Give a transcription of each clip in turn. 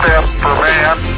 steps per man.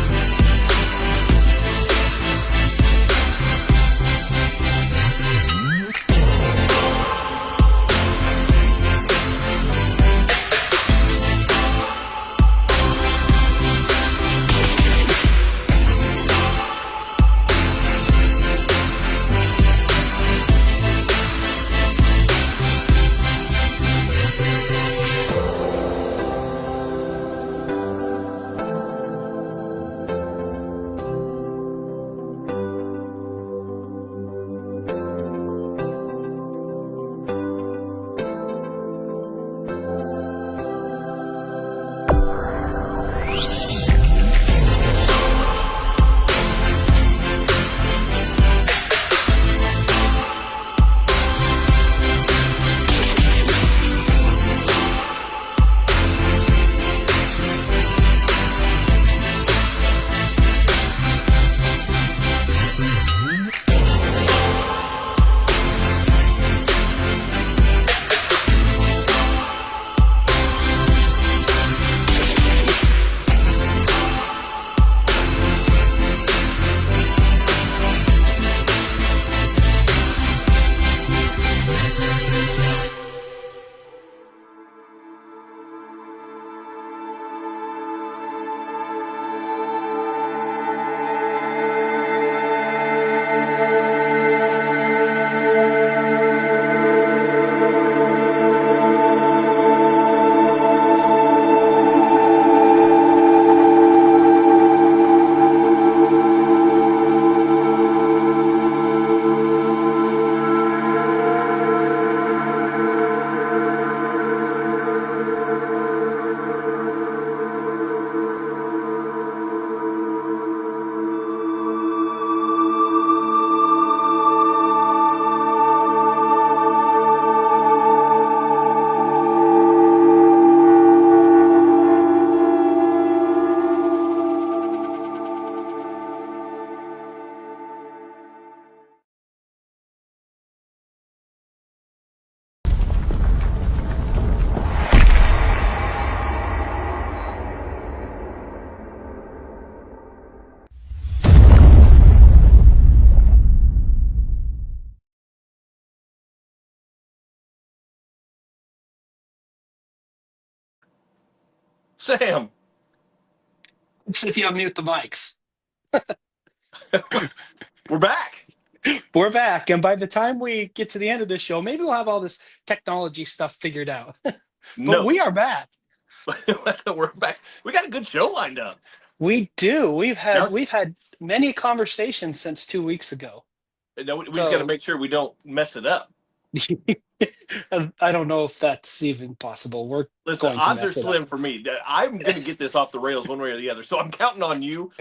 Sam. If you unmute the mics. We're back. We're back. And by the time we get to the end of this show, maybe we'll have all this technology stuff figured out. But No. we are back. We're back. We got a good show lined up. We do. We've had many conversations since 2 weeks ago. No, we just got to make sure we don't mess it up. I don't know if that's even possible. Listen, odds are slim for me. I'm going to get this off the rails one way or the other. So I'm counting on you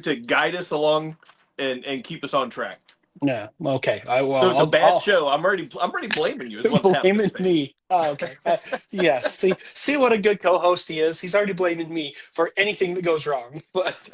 to guide us along and keep us on track. Yeah. Okay. So it's a bad show. I'm already blaming you. Is what's blaming me. Oh, okay. Yes. See what a good co-host he is. He's already blaming me for anything that goes wrong. But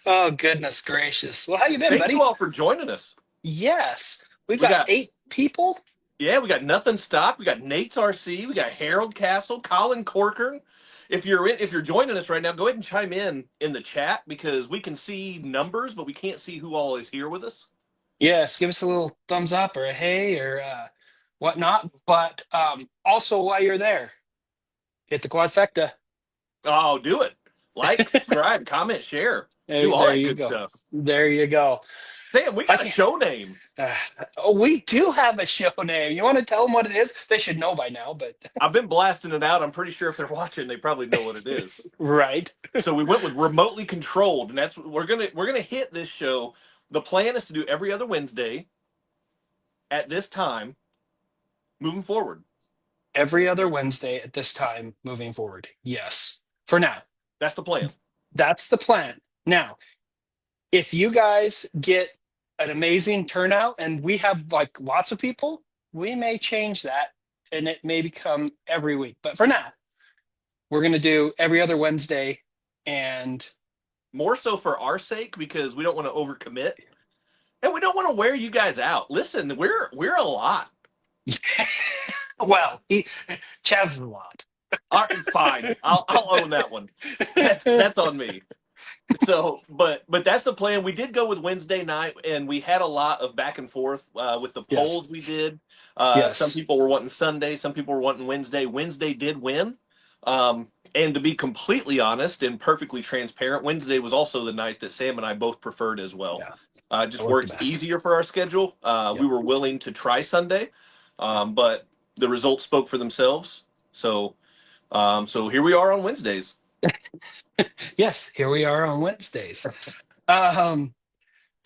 oh goodness gracious. Well, how you been, buddy? Thank you all for joining us. Yes. We got 8 people. Yeah, we got Nothing Stopped. We got Nate's RC. We got Harold Castle, Colin Corcoran. If you're joining us right now, go ahead and chime in the chat because we can see numbers, but we can't see who all is here with us. Yes, give us a little thumbs up or a hey or whatnot. But also while you're there, hit the quadfecta. Oh, do it. Like, subscribe, comment, share. Do all that good stuff. There you go. Sam, we got a show name. We do have a show name. You want to tell them what it is? They should know by now, but I've been blasting it out. I'm pretty sure if they're watching, they probably know what it is. Right. So we went with remotely controlled, and that's what we're gonna hit this show. The plan is to do every other Wednesday at this time, moving forward. Every other Wednesday at this time, moving forward. Yes. For now. That's the plan. That's the plan. Now, if you guys get an amazing turnout and we have like lots of people, we may change that and it may become every week. But for now, we're going to do every other Wednesday, and more so for our sake because we don't want to overcommit and we don't want to wear you guys out. Listen, we're a lot. Well, Chaz is a lot. All right, fine. I'll own that one. That's on me. So, but that's the plan. We did go with Wednesday night, and we had a lot of back and forth with the Yes. polls we did. Some Yes. people were wanting Sunday, some people were wanting Wednesday. Wednesday did win. And to be completely honest and perfectly transparent, Wednesday was also the night that Sam and I both preferred as well. Yeah. I Just work the works best. easier for our schedule. We Yep. were willing to try Sunday, but the results spoke for themselves. So here we are on Wednesdays. Yes. Here we are on Wednesdays. Um,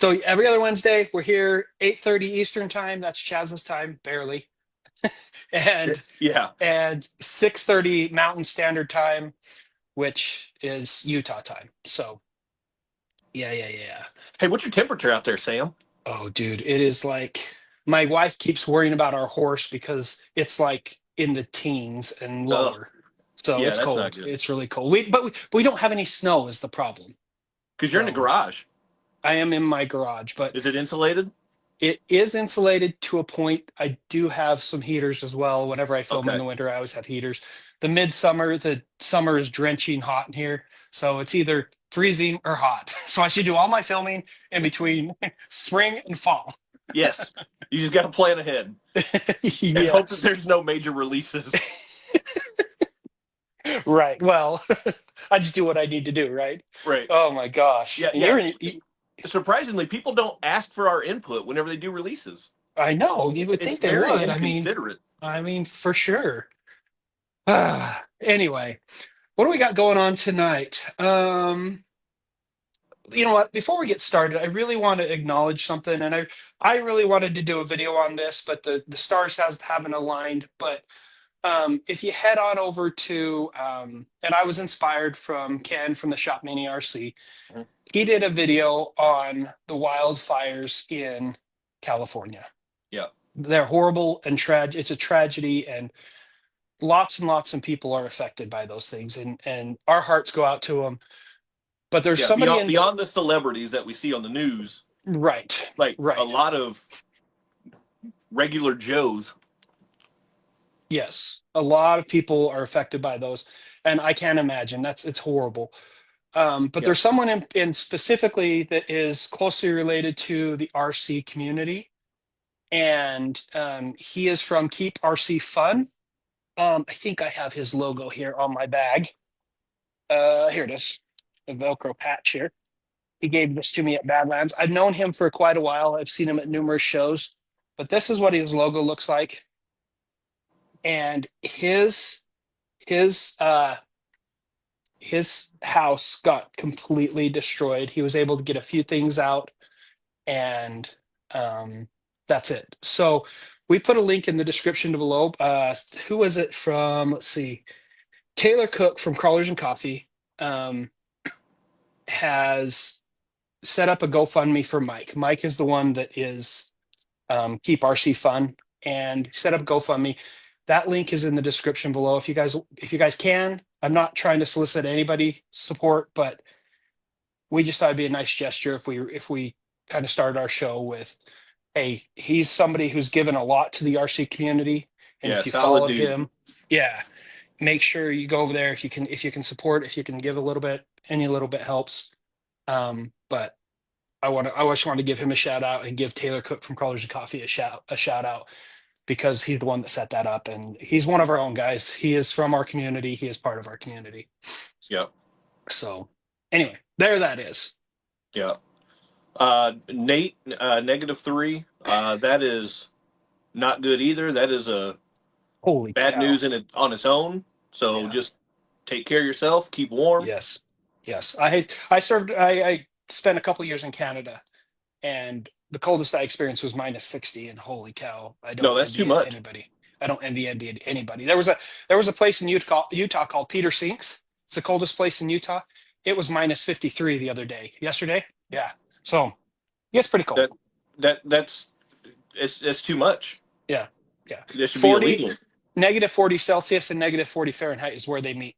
so every other Wednesday, we're here 8:30 Eastern time. That's Chaz's time, barely. And Yeah. 6:30 Mountain Standard Time, which is Utah time. So yeah, yeah, yeah. Hey, what's your temperature out there, Sam? Oh, dude, it is like my wife keeps worrying about our horse because it's like in the teens and Oh, lower. So yeah, it's that's not cold. good. It's really cold. We don't have any snow is the problem. Because you're in the So garage. I am in my garage, but Is it insulated? it is insulated to a point. I do have some heaters as well. Whenever I film in Okay. the winter, I always have heaters. The summer is drenching hot in here. So it's either freezing or hot. So I should do all my filming in between spring and fall. Yes. You just got to plan ahead and hope that Yes. there's no major releases. Right. Well, I just do what I need to do, right? Right. Oh my gosh. Yeah, And yeah. you're in, Surprisingly, people don't ask for our input whenever they do releases. I know, you would It's think they very would. inconsiderate. I mean, for sure. Anyway, what do we got going on tonight? You know what? Before we get started, I really want to acknowledge something, and I really wanted to do a video on this, but the stars haven't aligned. But if you head on over to and I was inspired from Ken from the Shop Mini RC. Mhm. He did a video on the wildfires in California. Yeah. They're horrible and tragic. It's a tragedy, and lots of people are affected by those things, and our hearts go out to them. But there's Yeah. somebody in Beyond the celebrities that we see on the news, right, like a right. lot of regular Joes. Yes, a lot of people are affected by those, and I can't imagine. It's horrible. But Yeah. there's someone in specifically that is closely related to the RC community, and he is from Keep RC Fun. I think I have his logo here on my bag. Here it is, the Velcro patch here. He gave this to me at Badlands. I've known him for quite a while. I've seen him at numerous shows, but this is what his logo looks like. And his his house got completely destroyed. He was able to get a few things out, and that's it. So we put a link in the description below. Who was it from? Let's see. Taylor Cook from Crawlers and Coffee um, has set up a GoFundMe for Mike. Mike is the one that is Keep RC Fun, and set up GoFundMe. That link is in the description below. If you guys can, I'm not trying to solicit anybody support, but we just thought it'd be a nice gesture if we kind of started our show with, hey, he's somebody who's given a lot to the RC community, and Yeah. if you Solid followed dude. him, yeah, make sure you go over there if you can support, if you can give a little bit, any little bit helps. But I just want to give him a shout out and give Taylor Cook from Crawlers and Coffee a shout out because he's the one that set that up, and he's one of our own guys. He is from our community. He is part of our community. Yeah. So anyway, there that is. Yeah. Nate, -3. That is not good either. That is a Holy bad cow. news in it on its own. So Yeah. just take care of yourself. Keep warm. Yes. Yes. I spent a couple years in Canada, and the coldest I experienced was -60, and holy cow, I No, don't that's too envy much. anybody. I don't envy anybody. There was a place in Utah called Peter Sinks. It's the coldest place in Utah. It was -53 the other day. Yesterday. Yeah. So yeah, it's pretty cold. That that's it's too much. Yeah. Yeah. This should be 40 illegal. -40 Celsius and -40 Fahrenheit is where they meet.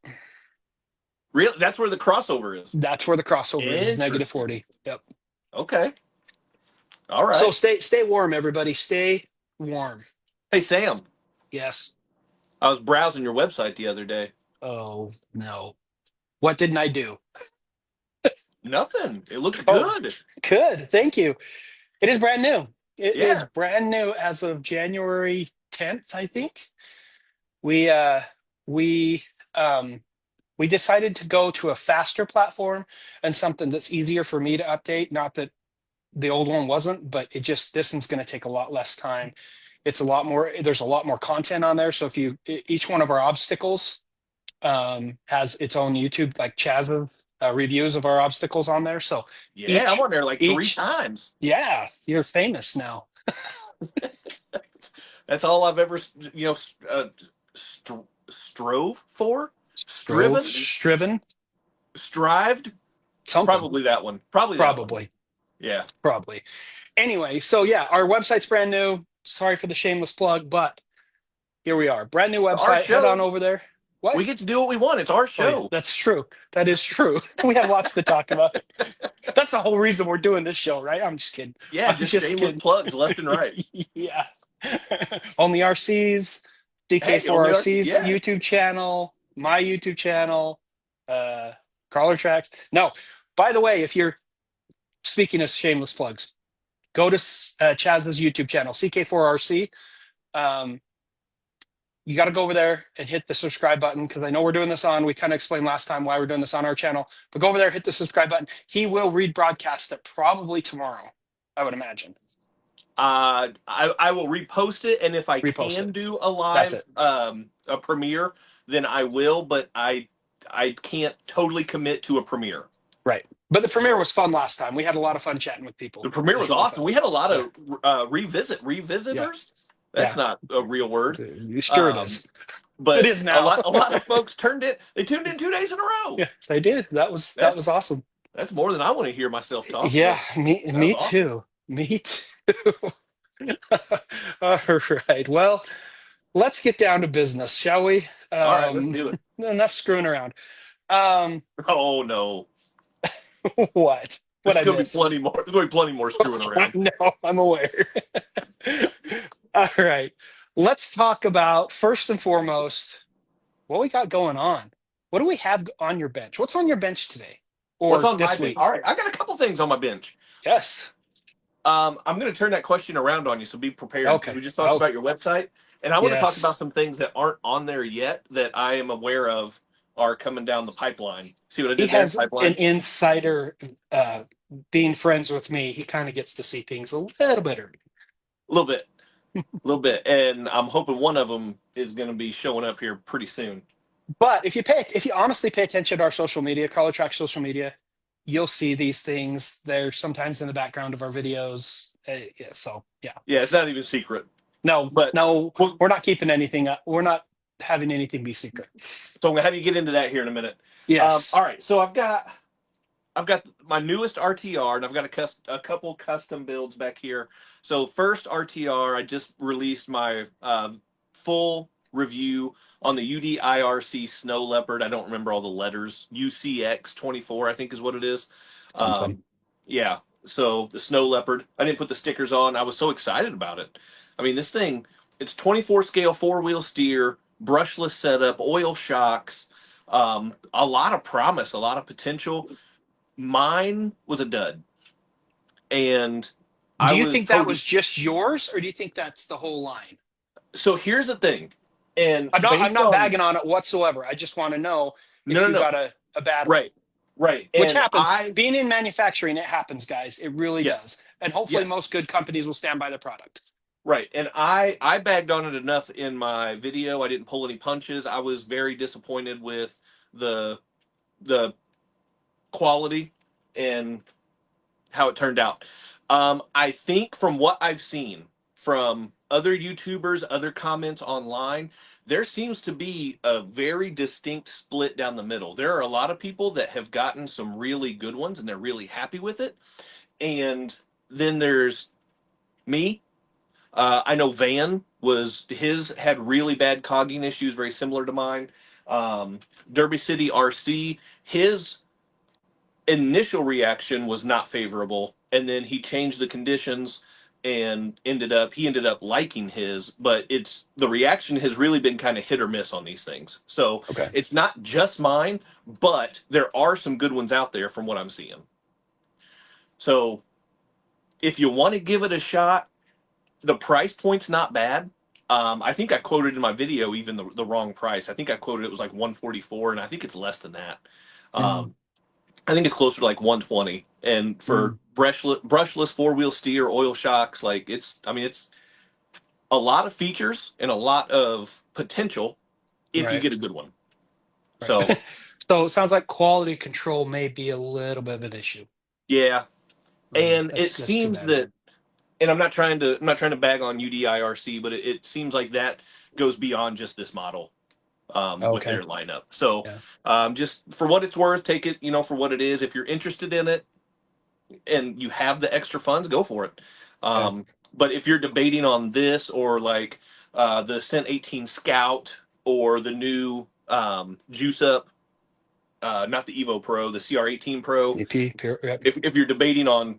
Really, that's where the crossover is. That's where the crossover is negative Interesting. 40. Yep. Okay. All So right. stay warm, everybody. Stay warm. Hey Sam, Yes. I was browsing your website the other day. Oh no. What didn't I do? Nothing. It looked Oh, good. good. Thank you. It is brand new. It is Yeah. brand new as of January 10th, I think. We we um we decided to go to a faster platform and something that's easier for me to update. Not that the old one wasn't, but it just this one's going to take a lot less time. It's a lot more. There's a lot more content on there. So if you each one of our obstacles has its own YouTube, like Chaz's reviews of our obstacles on there. So Yeah, I'm each on there like three each times. yeah, you're famous now. That's all I've ever, you know, strove for, Drove, striven, striven, strived. something Probably that one. Probably that one. probably. Yeah. Probably. Anyway, so yeah, our website's brand new. Sorry for the shameless plug, but here we are. Brand new Our website. Head on show. over there. What? We get to do what we want. It's our Oh yeah, show. that's true. That is true. We have lots to talk about. That's the whole reason we're doing this show, right? I'm just kidding. Yeah, I'm just just shameless kidding. plugs left and right. Yeah. Only RCs, Hey, only our DK4RC's yeah. YouTube channel, my YouTube channel, Crawler Tracks. No, by the way, if you're speaking of shameless plugs, go to Chaz's YouTube channel, CK4RC. Um, you got to go over there and hit the subscribe button because I know we're doing this on. We kind of explained last time why we're doing this on our channel, but go over there, hit the subscribe button. He will rebroadcast it probably tomorrow, I would imagine. I will repost it, and if I Repost can it. do a That's live it. a premiere, then I will. But I can't totally commit to a premiere. Right. But the premiere was fun last time. We had a lot of fun chatting with people. The It premiere was was really fun. awesome. We had a lot Yeah. of Yeah. revisitors. That's Yeah. not a real word. Sure it Um, is. It but is now. a lot of folks turned it. They tuned in 2 days in a row. Yeah, they did. That was That's awesome. that's more than I want to hear myself talk. Yeah, But that was me awesome. too. Me too. All right. Well, let's get down to business, shall we? All right, let's do it. Enough screwing around. Um, Oh no, what? What there's I gonna be miss? plenty more. There's gonna be plenty more screwing I around. know, I'm aware. All right. Let's talk about first and foremost what we got going on. What do we have on your bench? What's on your bench today What's or on my this bench? All week? right, I got a couple things on my bench. Yes. I'm going to turn that question around on you, so be prepared because Okay. we just talked Okay. about your website, and I want to talk about Yes. some things that aren't on there yet that I am aware of are coming down the pipeline. See what I He did there? has an Pipeline. insider being friends with me. He kind of gets to see things a little bit early. A little bit, and I'm hoping one of them is going to be showing up here pretty soon. But if you honestly pay attention to our social media, Color Track social media, you'll see these things. They're sometimes in the background of our videos. Yeah, so yeah, Yeah, it's not even secret, no, but no, well, we're not keeping anything up. We're not having anything be secret. so I'm going to have you get into that here in a minute. Yes, All right, so I've got my newest RTR, and I've got a couple custom builds back here. So first RTR, I just released my full review on the UDIRC Snow Leopard. I don't remember all the letters. UCX24, I think is what it is. something. Yeah. So the Snow Leopard. I didn't put the stickers on. I was so excited about it. I mean, this thing, it's 24 scale four-wheel steer, brushless setup, oil shocks, a lot of promise, a lot of potential. Mine was a dud, and I Do you was think that totally. was just yours, or do you think that's the whole line? So here's the thing, and I'm based not on bagging on it whatsoever. I just want to know no, if no, you no, got a bad one. right, right, Which and happens. Being in manufacturing, it happens, guys. It really yes, does. And hopefully, yes, most good companies will stand by their product. right, and I bagged on it enough in my video. I didn't pull any punches. I was very disappointed with the the quality and how it turned out. I think from what I've seen from other YouTubers, other comments online, there seems to be a very distinct split down the middle. There are a lot of people that have gotten some really good ones and they're really happy with it. And then there's me. I know Van was his had really bad cogging issues, very similar to mine. Um, Derby City RC, his initial reaction was not favorable, and then he changed the conditions, and he ended up liking his, but the reaction has really been kind of hit or miss on these things. So Okay. it's not just mine, but there are some good ones out there from what I'm seeing. So if you want to give it a shot, the price point's not bad. I think I quoted in my video even the wrong price. I think I quoted it was like 144, and I think it's less than that. Mm, Um, I think it's closer to like 120. And for mm, brushless four-wheel steer, oil shocks, like it's a lot of features and a lot of potential if you right. get a good one. So Right. So it sounds like quality control may be a little bit of an issue. yeah, and it That's too seems bad. that, and I'm not trying to bag on UDIRC, but it seems like that goes beyond just this model with Okay. their lineup. So Yeah. just for what it's worth, take it for what it is. If you're interested in it and you have the extra funds, go for it. Yeah. But if you're debating on this or like the Cent 18 Scout or the new Juice Up, not the Evo Pro, the CR18 Pro, EP. Yep. if you're debating on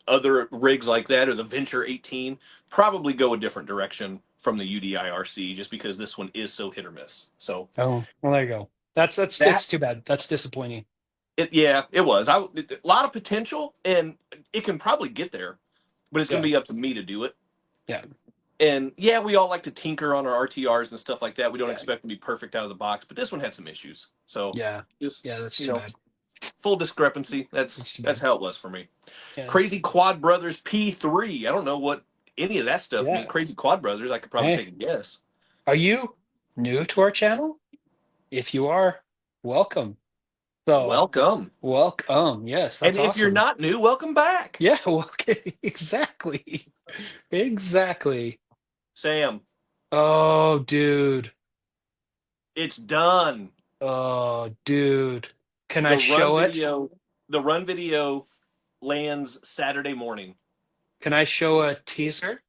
other rigs like that or the Venture 18, probably go a different direction from the UDIRC just because this one is so hit or miss. So Oh, well, there you go. that That's too bad. That's disappointing. it was a lot of potential and it can probably get there, but it's going to Yeah. be up to me to do it. Yeah. And yeah, we all like to tinker on our RTRs and stuff like that. We don't Yeah. expect to be perfect out of the box, but this one had some issues. So Yeah. just Yeah. That's you too know, bad. full discrepancy. That's too That's bad. how it was for me. Yeah. Crazy Quad Brothers P3. I don't know what any of that stuff means. Yeah. Crazy Quad Brothers. I could probably Hey, take a guess. are you new to our channel? If you are, welcome. So, Welcome. welcome. Yes, And that's if you're awesome. not new, welcome back. Yeah. Well, okay. Exactly. Exactly. Sam, Oh, dude. it's done. Oh, dude. Can I The run show it? video, the run video lands Saturday morning. Can I show a teaser?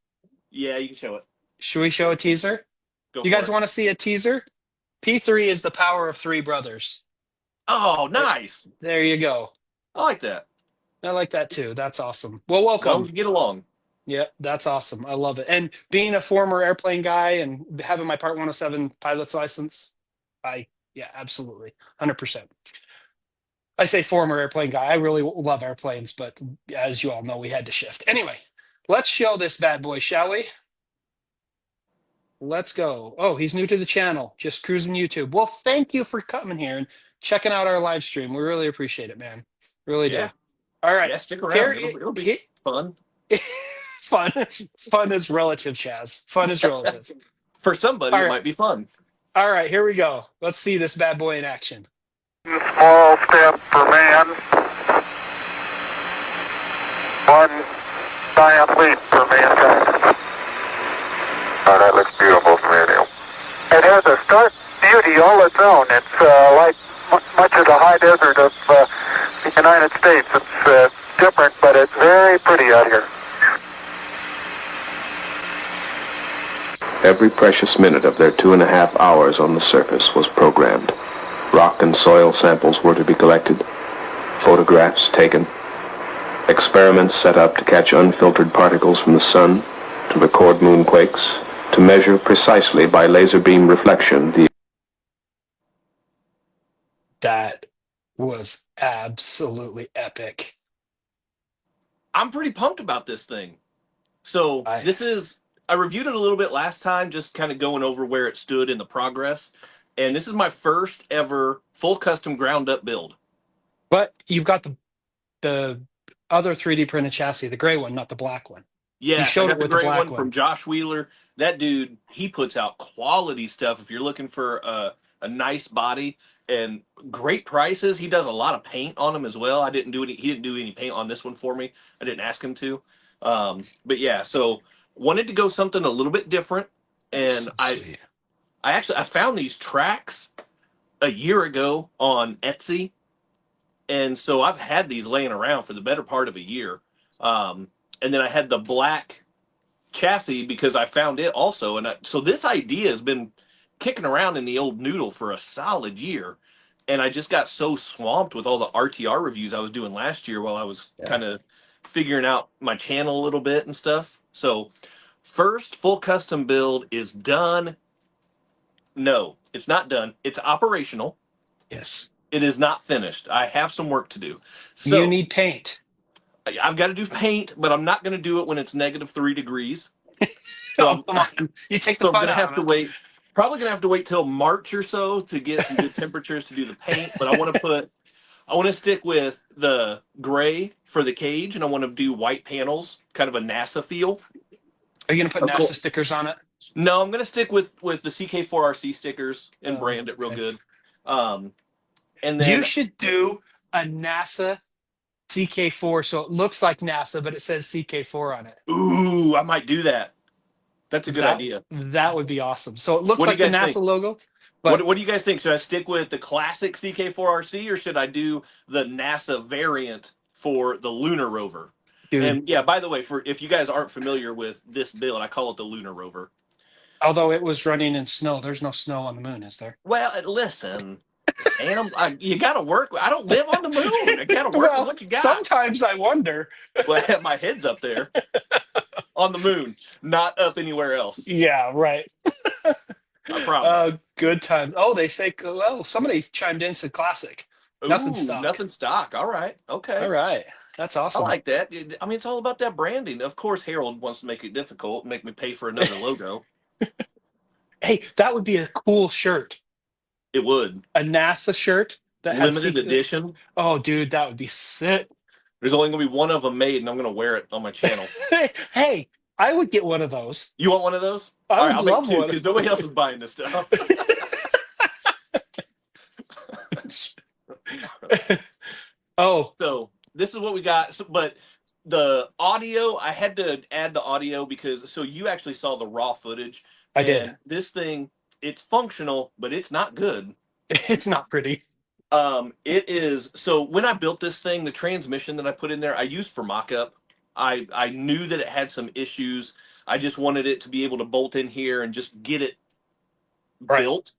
Yeah, you can show it. Should we show a teaser? Go You for guys it. want to see a teaser? P3 is the power of three brothers. Oh, There, nice. there you go. I like that. I like that too. That's awesome. Well, As long welcome. as you get along. Yeah, that's awesome. I love it. And being a former airplane guy and having my Part 107 pilot's license, yeah, absolutely. 100%. I say former airplane guy. I really love airplanes, but as you all know, we had to shift. Anyway, let's show this bad boy, shall we? Let's go. Oh, he's new to the channel, just cruising YouTube. Well, thank you for coming here and checking out our live stream. We really appreciate it, man. Really do. Yeah. All right. Yeah, stick around. Here, It'll be here, fun. fun. Fun is relative, Chaz. Fun is relative. For somebody, All it right. might be fun. All right, here we go. Let's see this bad boy in action. Small step for man, one giant leap for mankind. Oh, that looks beautiful from here, Neil. It has a stark beauty all its own. It's like much of the high desert of the United States. It's different, but it's very pretty out here. Every precious minute of their 2.5 hours on the surface was programmed. Rock and soil samples were to be collected, photographs taken, experiments set up to catch unfiltered particles from the sun, to record moonquakes, to measure precisely by laser beam reflection the That was absolutely epic. I'm pretty pumped about this thing. So I I reviewed it a little bit last time, just kind of going over where it stood in the progress. And this is my first ever full custom ground up build. But you've got the other 3D printed chassis, the gray one, not the black one. You Yes, I showed it got the with the gray black one one. from Josh Wheeler. That dude, he puts out quality stuff. If you're looking for a nice body and great prices, he does a lot of paint on them as well. He didn't do any paint on this one for me. I didn't ask him to. But yeah, so wanted to go something a little bit different. That's And so sweet. I found these tracks a year ago on Etsy, and so I've had these laying around for the better part of a year. And then I had the black chassis because I found it also, and so this idea has been kicking around in the old noodle for a solid year, and I just got so swamped with all the RTR reviews I was doing last year while I was Yeah. kind of figuring out my channel a little bit and stuff. So first full custom build is done. No, it's not done. It's operational. Yes. It is not finished. I have some work to do. You So need paint. I've got to do paint, but I'm not going to do it when it's -3 degrees. So Oh, come on. You take the so I'm fun going to out have of to it. wait. Probably going to have to wait till March or so to get some good temperatures to do the paint. But I want to stick with the gray for the cage, and I want to do white panels, kind of a NASA feel. Are you going to put Of NASA course. stickers on it? No, I'm going to stick with the CK4RC stickers and brand it real Okay. good. And You then, should do a NASA CK4 so it looks like NASA, but it says CK4 on it. ooh, I might do that. That's a good idea. That would be awesome. So it looks What do you like the guys think? NASA logo, but What do you guys think? Should I stick with the classic CK4RC or should I do the NASA variant for the lunar rover? dude, And yeah, by the way, for if you guys aren't familiar with this build, I call it the lunar rover. although it was running in snow, there's no snow on the moon, is there? Well, listen, Sam, you got to work. I don't live on the moon. I got to work with Well, what you got. sometimes I wonder. Well, I have my head's up there on the moon, not up anywhere else. Yeah, right. I promise. Good time. Oh, they say, well, somebody chimed in, said classic. Nothing Ooh, stock. nothing stock. All right. Okay. All right. That's I awesome. like that. I mean, it's all about that branding. Of course, Harold wants to make it difficult, make me pay for another logo. Hey, that would be a cool shirt. It would. A NASA shirt that had Limited edition. Oh, dude, that would be sick. There's only going to be one of them made, and I'm going to wear it on my channel. Hey, I would get one of those. You want one of those? I All would right, I'll love make two one. because nobody else is buying this stuff. Oh, So this is what we got. So, but the audio, I had to add the audio because you actually saw the raw footage. I and did. This thing, it's functional, but it's not good. It's not pretty. It is. So when I built this thing, the transmission that I put in there, I used for mock-up. I knew that it had some issues. I just wanted it to be able to bolt in here and just get it built.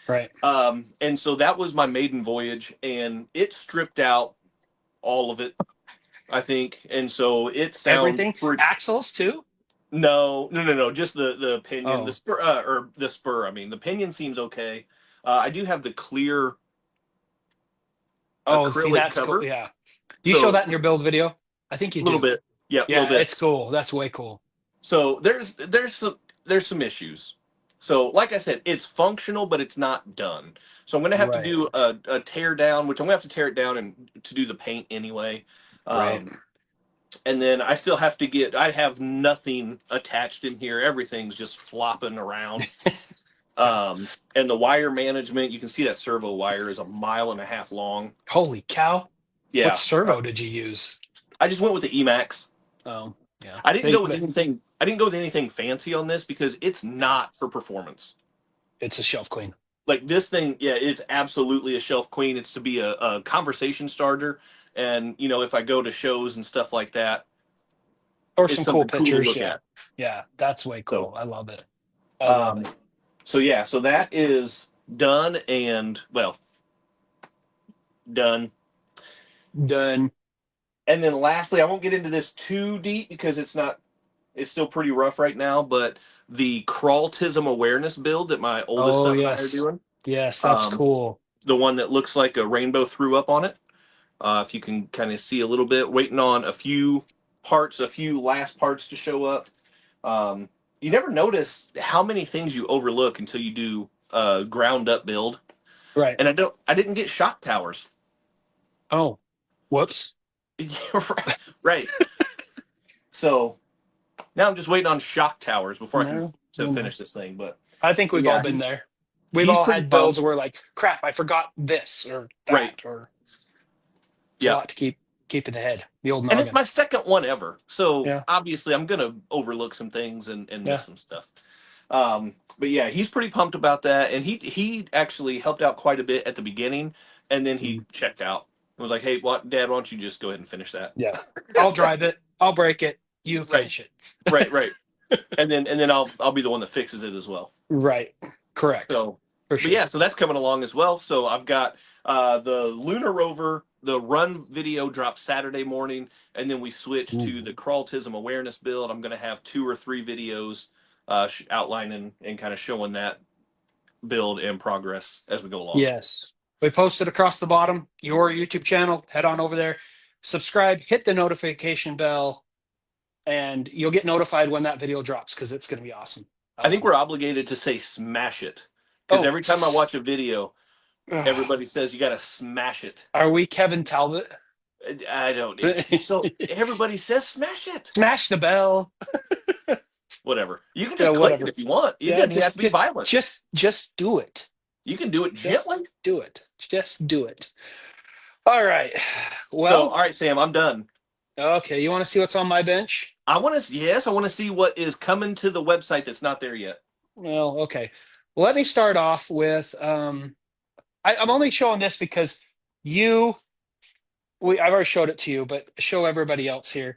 Right. And so that was my maiden voyage, and it stripped out all of it, I think. And so it sounds Everything. Axles too? No. Just the pinion, Oh. the spur, or the spur. I mean, the pinion seems okay. I do have the clear. Oh, see, acrylic that's cover. Cool. Yeah. Do you show that in your build video? I think you A little do. bit. Yeah, a Yeah, little bit. it's cool. That's way cool. So there's some issues. So like I said, it's functional, but it's not done. So I'm gonna have to do a tear down, which I'm gonna have to tear it down and to do the paint anyway. Right. And then I still have to I have nothing attached in here. Everything's just flopping around. And the wire management, you can see that servo wire is 1.5 miles long. Holy cow. Yeah. What servo did you use? I just went with the Emax. Oh, yeah. I didn't go with anything fancy on this because it's not for performance. It's a shelf clean. Like this thing, yeah, it's absolutely a shelf queen. It's to be a conversation starter. And, if I go to shows and stuff like that. Or some cool pictures. To look at. Yeah, that's way cool. So, I love it. I love it. So, yeah, so that is done and, done. Done. And then lastly, I won't get into this too deep because it's still pretty rough right now, but the crawltism awareness build that my oldest son and I are doing. Yes, that's cool. The one that looks like a rainbow threw up on it. If you can kind of see a little bit, waiting on a few last parts to show up. You never notice how many things you overlook until you do a ground up build. Right. And I didn't get shock towers. Oh, whoops. Right. So now I'm just waiting on shock towers before I can finish this thing. But I think we've all been there. We've all had builds where we're like, crap, I forgot this or that. Right. Or a lot to keep in the head. The old noggin. And it's my second one ever. So obviously I'm gonna overlook some things and miss some stuff. But yeah, he's pretty pumped about that. And he actually helped out quite a bit at the beginning, and then he checked out. I was like, hey, Dad, why don't you just go ahead and finish that? Yeah. I'll drive it. I'll break it. You finish it. Right. And then I'll be the one that fixes it as well. Right. Correct. So, for sure. But yeah, so that's coming along as well. So I've got The lunar rover, the run video drops Saturday morning, and then we switch to the crawltism awareness build. I'm going to have 2 or 3 videos outlining and kind of showing that build and progress as we go along. Yes. We posted across the bottom your YouTube channel. Head on over there, subscribe, hit the notification bell, and you'll get notified when that video drops because it's going to be awesome. I think we're obligated to say smash it because every time I watch a video, everybody says you got to smash it. Are we Kevin Talbot? I don't. So everybody says smash it. Smash the bell. Whatever. You can just click it if you want. It doesn't have to be violent. Just do it. You can do it gently. Do it. Just do it. All right. Well, all right, Sam, I'm done. Okay. You want to see what's on my bench? I want to see what is coming to the website that's not there yet. Well, okay. Well, let me start off with, I'm only showing this because I've already showed it to you, but show everybody else here.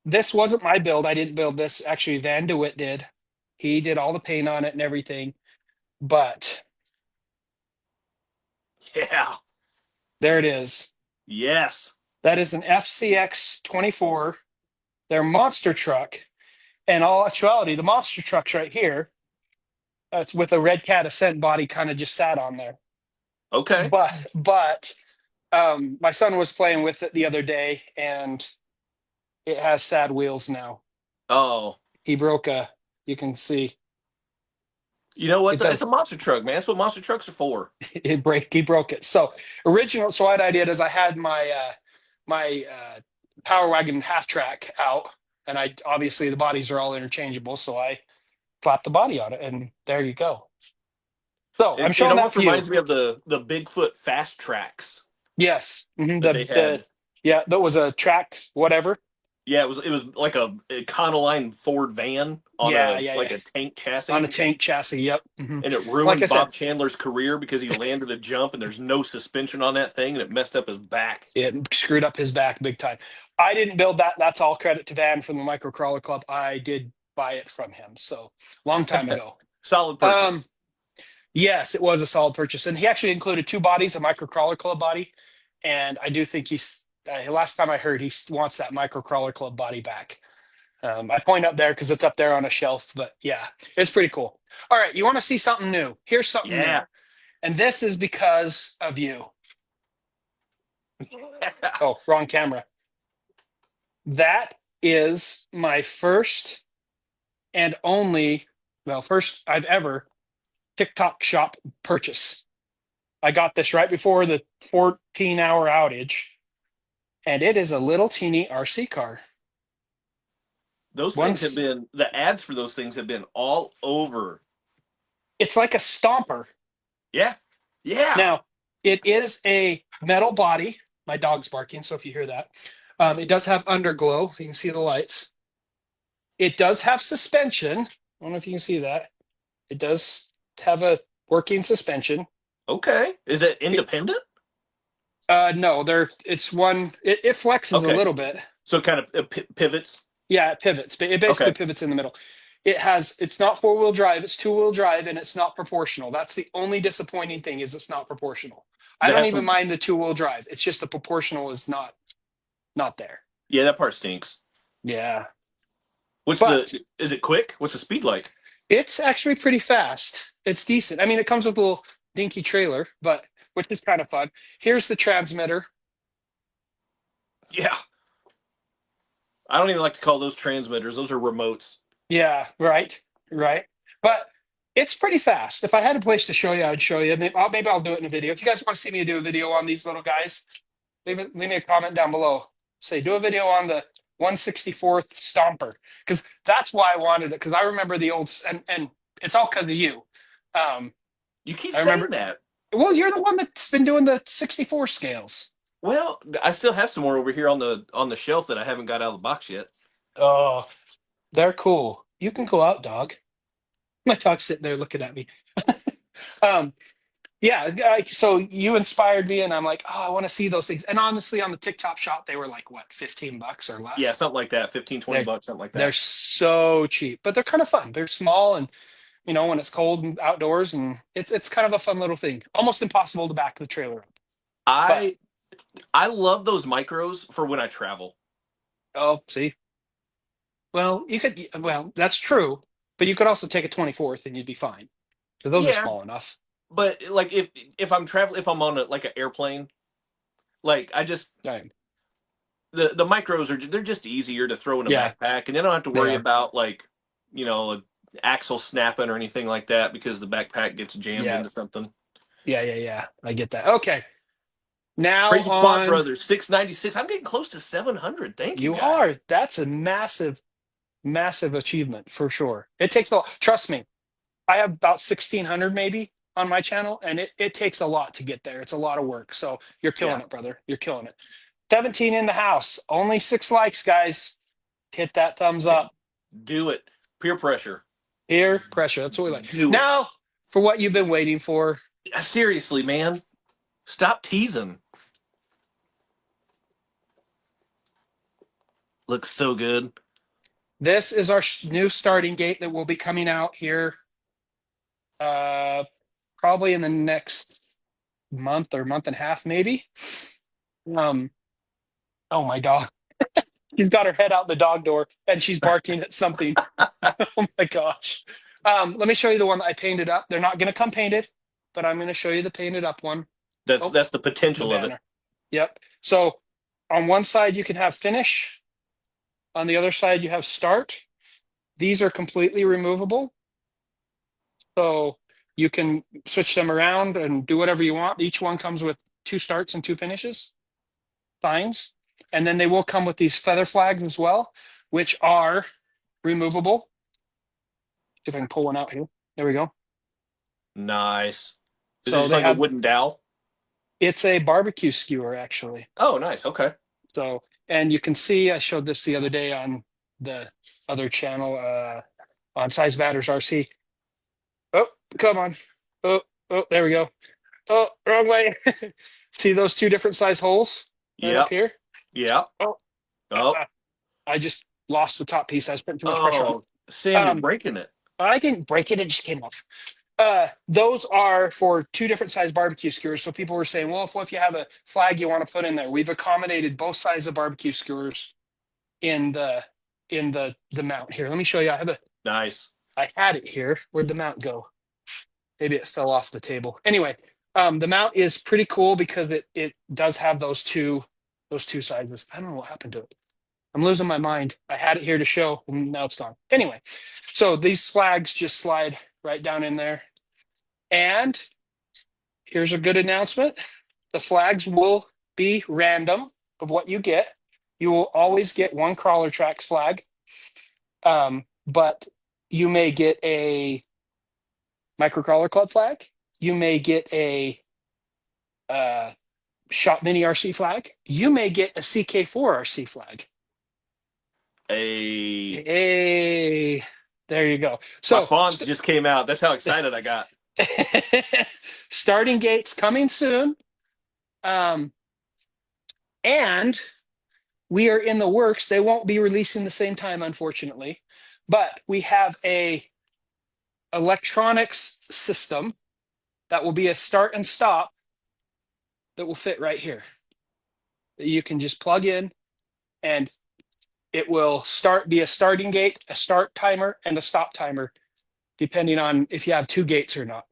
This wasn't my build. I didn't build this. Actually, Van DeWitt did. He did all the paint on it and everything. But yeah, there it is. Yes. That is an FCX 24, their monster truck. And all actuality, the monster truck's right here. It's with a Red Cat Ascent body kind of just sat on there. Okay. But my son was playing with it the other day, and it has sad wheels now. Oh. He broke you can see. You know what? It's a monster truck, man. That's what monster trucks are for. He broke it. So what I did is I had my Power Wagon half track out, and obviously the bodies are all interchangeable, so I slapped the body on it, and there you go. So I'm showing that for you. It almost reminds me of the Bigfoot fast tracks. Yes. Mm-hmm. That was a tracked whatever. Yeah, it was like a Econoline Ford van on a tank chassis. On a tank chassis, yep. Mm-hmm. And it ruined Bob Chandler's career because he landed a jump and there's no suspension on that thing and it messed up his back. It screwed up his back big time. I didn't build that. That's all credit to Van from the Microcrawler Club. I did buy it from him. So long time ago. Solid purchase. Yes, it was a solid purchase. And he actually included 2 bodies, a Microcrawler Club body. And I do think last time I heard, he wants that Microcrawler Club body back. I point up there because it's up there on a shelf, but yeah, it's pretty cool. All right, you want to see something new? Here's something new. And this is because of you. Oh, wrong camera. That is my first and only, first I've ever TikTok shop purchase. I got this right before the 14-hour outage. And it is a little teeny RC car. Those things have been, the ads for those things have been all over. It's like a stomper. Yeah. Yeah. Now, it is a metal body. My dog's barking, so if you hear that. It does have underglow. You can see the lights. It does have suspension. I don't know if you can see that. It does have a working suspension. Okay. Is it independent? No, it's one. It flexes a little bit. So it kind of pivots. Yeah, it pivots. It basically pivots in the middle. It's not 4-wheel drive. It's 2-wheel drive, and it's not proportional. That's the only disappointing thing is it's not proportional. I don't even mind the 2-wheel drive. It's just the proportional is not there. Yeah, that part stinks. Yeah. Is it quick? What's the speed like? It's actually pretty fast. It's decent. I mean, it comes with a little dinky trailer, which is kind of fun. Here's the transmitter. Yeah. I don't even like to call those transmitters. Those are remotes. Yeah, right. But it's pretty fast. If I had a place to show you, I'd show you. Maybe I'll do it in a video. If you guys want to see me do a video on these little guys, leave me a comment down below. Say, do a video on the 164th Stomper. Because that's why I wanted it. Because I remember the old, and it's all because of you. You keep saying that. Well, you're the one that's been doing the 64 scales. Well, I still have some more over here on the shelf that I haven't got out of the box yet. Oh, they're cool. You can go out, dog. My dog's sitting there looking at me. Yeah, so you inspired me, and I'm like, oh, I want to see those things. And honestly, on the TikTok shop, they were like, what, $15 or less? Yeah, something like that. $15, $20, something like that. They're so cheap, but they're kind of fun. They're small, and when it's cold and outdoors, and it's kind of a fun little thing. Almost impossible to back the trailer up. I love those micros for when I travel. Oh, see. Well, that's true, but you could also take a 24th and you'd be fine. So those are Yeah, small enough. but like if I'm traveling, if I'm on like an airplane, like I just Right. the micros they're just easier to throw in a Yeah, backpack, and they don't have to they worry are. about like an axle snapping or anything like that because the backpack gets jammed Yeah, into something. yeah. I get that. Okay. Now Crazy Quad on Brothers 696. I'm getting close to 700. Thank you you guys. are. That's a massive, massive achievement for sure. It takes a lot. Trust me. I have about 1,600 maybe on my channel, and it takes a lot to get there. It's a lot of work. So you're killing Yeah, it, brother. You're killing it. 17 in the house. Only 6 likes, guys. Hit that thumbs up. do it. Peer pressure. Peer pressure. That's what we like. Do it. Now for what you've been waiting for. Seriously, man. Stop teasing. Looks so good. This is our new starting gate that will be coming out here probably in the next month or month and a half, maybe. Oh, my dog. She's got her head out the dog door and she's barking at something. Oh my gosh. Let me show you the one that I painted up. They're not going to come painted, but I'm going to show you the painted up one. That's Oh, that's the the potential of it. banner. Yep. So on one side, you can have finish. On the other side, you have start. These are completely removable. So you can switch them around and do whatever you want. Each one comes with 2 starts and 2 finishes, signs. And then they will come with these feather flags as well, which are removable. See if I can pull one out here. There we go. Nice. Is it So just they like a have, wooden dowel? it's a barbecue skewer actually. Oh, nice. Okay. So, and you can see, I showed this the other day on the other channel, on Size Matters RC. Oh, come on. Oh, there we go. Oh, wrong way. See those 2 different size holes right up Yep. here? Yep. Oh, Oh. I just lost the top piece. I was putting too much pressure on. Oh, Sam, you're Um, breaking it. I didn't break it. It just came off. Those are for 2 different size barbecue skewers. So people were saying, well, if you have a flag you want to put in there, we've accommodated both sides of barbecue skewers in the mount here. Let me show you. Nice. I had it here. Where'd the mount go? Maybe it fell off the table. Anyway, the mount is pretty cool because it does have those two sizes. I don't know what happened to it. I'm losing my mind. I had it here to show, and now it's gone. Anyway, so these flags just slide right down in there. And here's a good announcement. The flags will be random of what you get. You will always get 1 Crawler Tracks flag, but you may get a Microcrawler Club flag. You may get a Shop Mini RC flag. You may get a CK4 RC flag. Hey, there you go. My So fonts just came out. That's how excited I got. starting gates coming soon. And we are in the works. They won't be releasing the same time, unfortunately, but we have a electronics system that will be a start and stop that will fit right here. That you can just plug in and it will be a starting gate, a start timer, and a stop timer, depending on if you have 2 gates or not.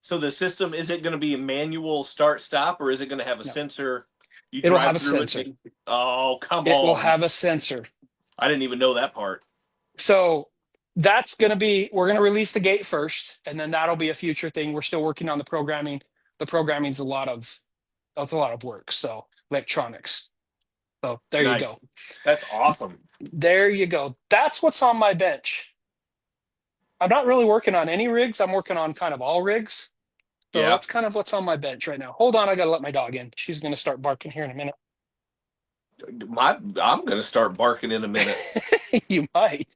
So the system, is it going to be a manual start stop, or is it going to have a No. sensor? You It'll drive have a through sensor. it. Oh, come It on. will have a sensor. I didn't even know that part. So that's going to be, we're going to release the gate first, and then that'll be a future thing. We're still working on the programming. The programming's a lot of work. So electronics. So there Nice. you go. That's awesome. There you go. That's what's on my bench. I'm not really working on any rigs. I'm working on kind of all rigs. So Yeah. that's kind of what's on my bench right now. Hold on, I got to let my dog in. She's going to start barking here in a minute. I'm going to start barking in a minute. You might.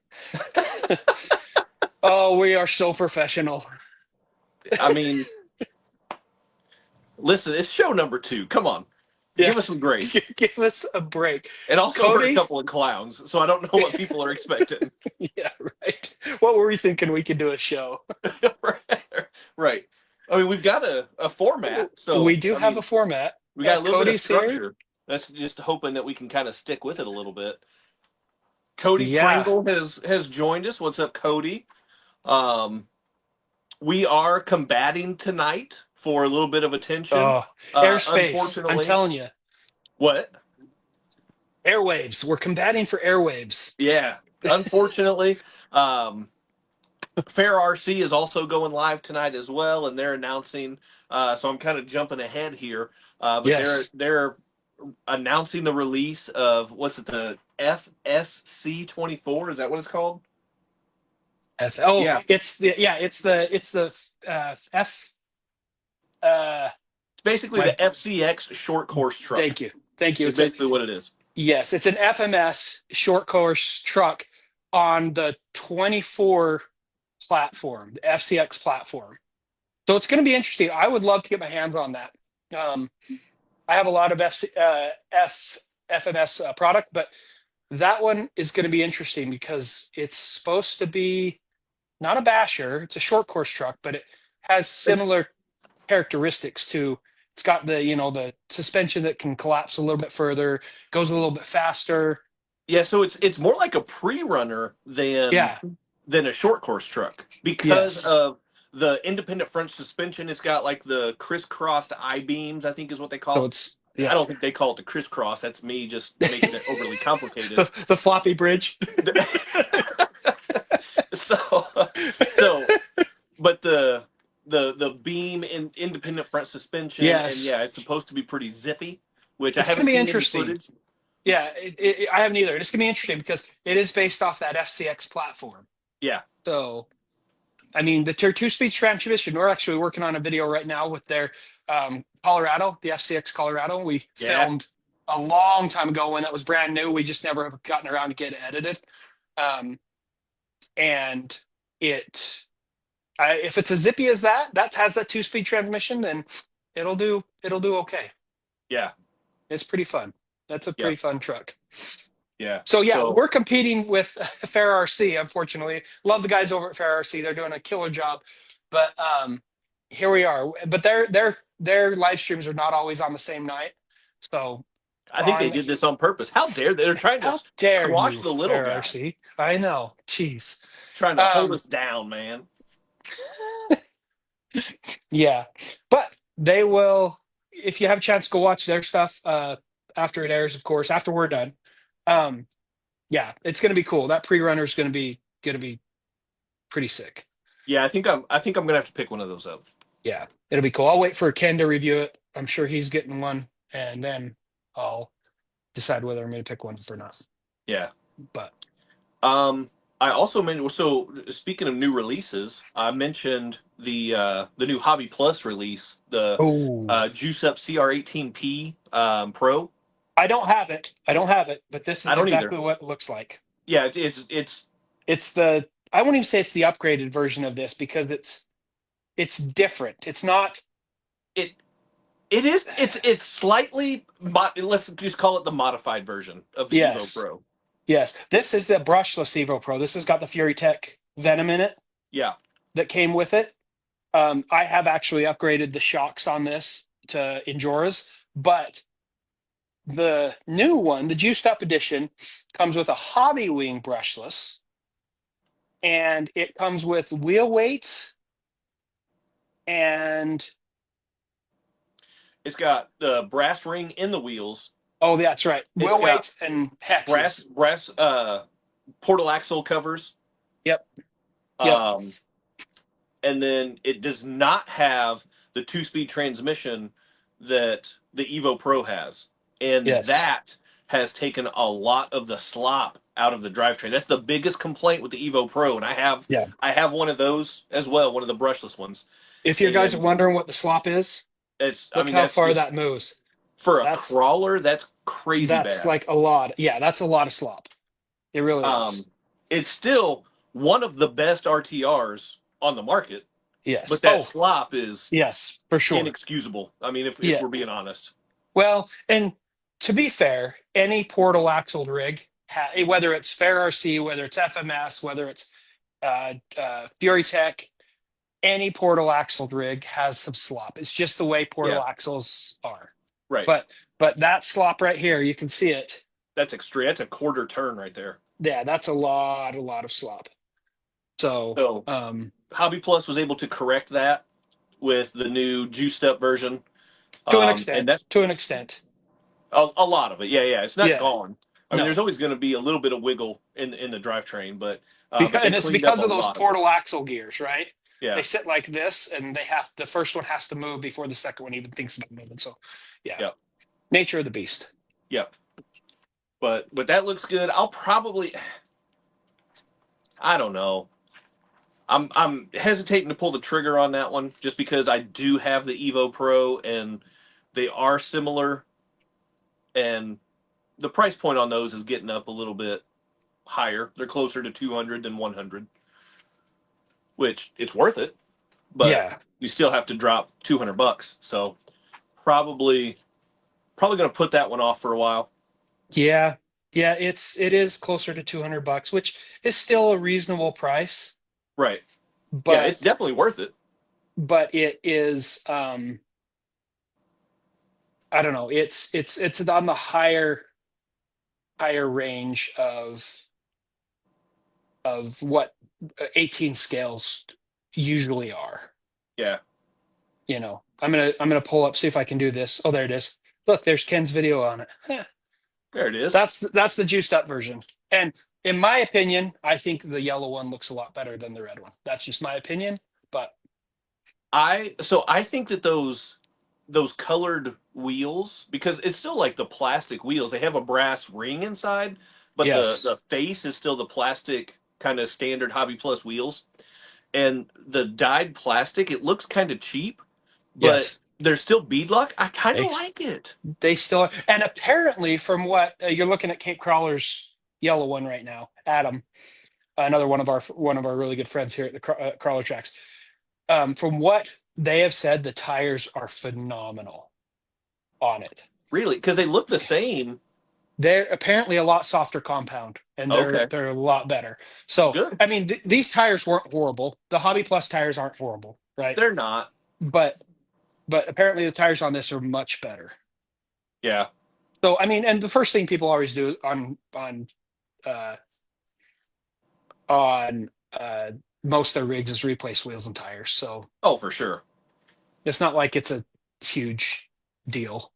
Oh, we are so professional. I mean, listen, it's show number 2. Come on. Give us some grace. Give us a break. And also, we're a Cody? couple of clowns, so I don't know what people are expecting. Yeah, right. What were we thinking we could do a show? Right. I mean, we've got a format, so We do I have mean, a format. we got a little Cody's bit of here. structure. That's just hoping that we can kind of stick with it a little bit. Cody Yeah. Pringle has joined us. What's up, Cody? We are combating tonight for a little bit of attention. Oh, airspace. Unfortunately, I'm telling you. what? Airwaves. We're combating for airwaves. Yeah. Unfortunately, Fair RC is also going live tonight as well, and they're announcing. So I'm kind of jumping ahead here, but Yes. they're announcing the release of what's it, the FSC24? Is that what it's called? Yeah. It's the F. It's basically the FCX short course truck. Thank you. It's basically what it is. Yes, it's an FMS short course truck on the 24 platform, the FCX platform. So it's going to be interesting. I would love to get my hands on that. I have a lot of FMS product, but that one is going to be interesting because it's supposed to be not a basher. It's a short course truck, but it has similar characteristics to. It's got the the suspension that can collapse a little bit further, goes a little bit faster. Yeah, so it's more like a pre-runner than a short course truck because of the independent front suspension. It's got like the crisscrossed I-beams, I think is what they call it. I don't think they call it the crisscross. That's me just making it overly complicated. the floppy bridge. But the beam in independent front suspension, and it's supposed to be pretty zippy, which I haven't seen any footage. Yeah, I haven't either. It's gonna be interesting because it is based off that FCX platform. Yeah. So, I mean, the two-speed transmission. We're actually working on a video right now with their Colorado, the FCX Colorado. We filmed a long time ago when that was brand new. We just never have gotten around to get it edited. And if it's as zippy as that has that two-speed transmission, then it'll do okay. Yeah, it's pretty fun. That's a pretty fun truck. Yeah. So we're competing with Fair RC. Unfortunately, love the guys over at Fair RC. They're doing a killer job. But here we are. But their live streams are not always on the same night. So I think they did this on purpose. How dare they? They're trying to squash the little Fair guy. RC. I know. Jeez. Trying to hold us down, man. Yeah, but they will. If you have a chance, go watch their stuff after it airs. Of course, after we're done. It's going to be cool. That pre-runner is going to be pretty sick. Yeah, I think I'm gonna have to pick one of those up. Yeah, it'll be cool. I'll wait for Ken to review it. I'm sure he's getting one, and then I'll decide whether I'm going to pick one or not. Yeah, but I also mentioned. So speaking of new releases, I mentioned the new Hobby Plus release, the Juice Up CR18P Pro. I don't have it, but this is exactly what it looks like. Yeah, it's the. I won't even say it's the upgraded version of this because it's different. It's not. It is. It's slightly. Let's just call it the modified version of the Evo Pro. Yes, this is the brushless Evo Pro. This has got the Fury Tech Venom in it. Yeah, that came with it. I have actually upgraded the shocks on this to Enjoras, but the new one, the Juiced Up Edition, comes with a Hobby Wing brushless, and it comes with wheel weights, and it's got the brass ring in the wheels. Oh, that's right. Wheel weights and hexes. Brass portal axle covers. Yep. And then it does not have the 2-speed transmission that the Evo Pro has. And that has taken a lot of the slop out of the drivetrain. That's the biggest complaint with the Evo Pro. And I have one of those as well, one of the brushless ones. If you guys are wondering what the slop is, look how far that moves. For a crawler, that's crazy bad. That's like a lot. Yeah, that's a lot of slop. It really is. It's still one of the best RTRs on the market. Yes. But that slop is for sure inexcusable. I mean, if we're being honest. Well, and to be fair, any portal axle rig, whether it's Fair RC, whether it's FMS, whether it's Fury Tech, any portal axle rig has some slop. It's just the way portal Yeah, axles are. right. But that slop right here, you can see it. That's extreme. That's a quarter turn right there. Yeah, that's a lot of slop. So, So Hobby Plus was able to correct that with the new juiced up version. to an And extent, that to an extent. a lot of it. Yeah, yeah. It's not Yeah, gone. I mean, no. there's always going to be a little bit of wiggle in the drivetrain, but Because they and it's cleaned up a because of those lot of it. portal axle gears, right? They Yeah. sit like this, and the first one has to move before the second one even thinks about moving. So, yeah, Yep. nature of the beast. Yep. But that looks good. I'll probably, I don't know. I'm hesitating to pull the trigger on that one just because I do have the Evo Pro and they are similar, and the price point on those is getting up a little bit higher. They're closer to 200 than 100, which it's worth it, but Yeah, you still have to drop $200. So probably going to put that one off for a while. yeah, yeah. It is closer to $200, which is still a reasonable price, Right. Yeah, but it's definitely worth it. it is I don't know. It's on the higher range of what 18 scales usually are. Yeah. I'm gonna pull up, see if I can do this. Oh, there it is. Look, there's Ken's video on it. Heh. There it is. That's the juiced up version. And in my opinion, I think the yellow one looks a lot better than the red one. That's just my opinion. But I think that those colored wheels, because it's still like the plastic wheels, they have a brass ring inside, but the yes, face is still the plastic kind of standard Hobby Plus wheels. And the dyed plastic, it looks kind of cheap, but yes, there's still beadluck. I kind they of like it. they still are. And apparently, from what you're looking at, Cape Crawler's yellow one right now, Adam, another one of our really good friends here at the Crawler Tracks. From what they have said, the tires are phenomenal on it. Really, because they look the same. They're apparently a lot softer compound, and they're Okay, they're a lot better. So, good. I mean, these tires weren't horrible. The Hobby Plus tires aren't horrible, right? They're not. But apparently the tires on this are much better. Yeah. So, I mean, and the first thing people always do uh, on most of their rigs is replace wheels and tires. So Oh, for sure. it's not like it's a huge deal.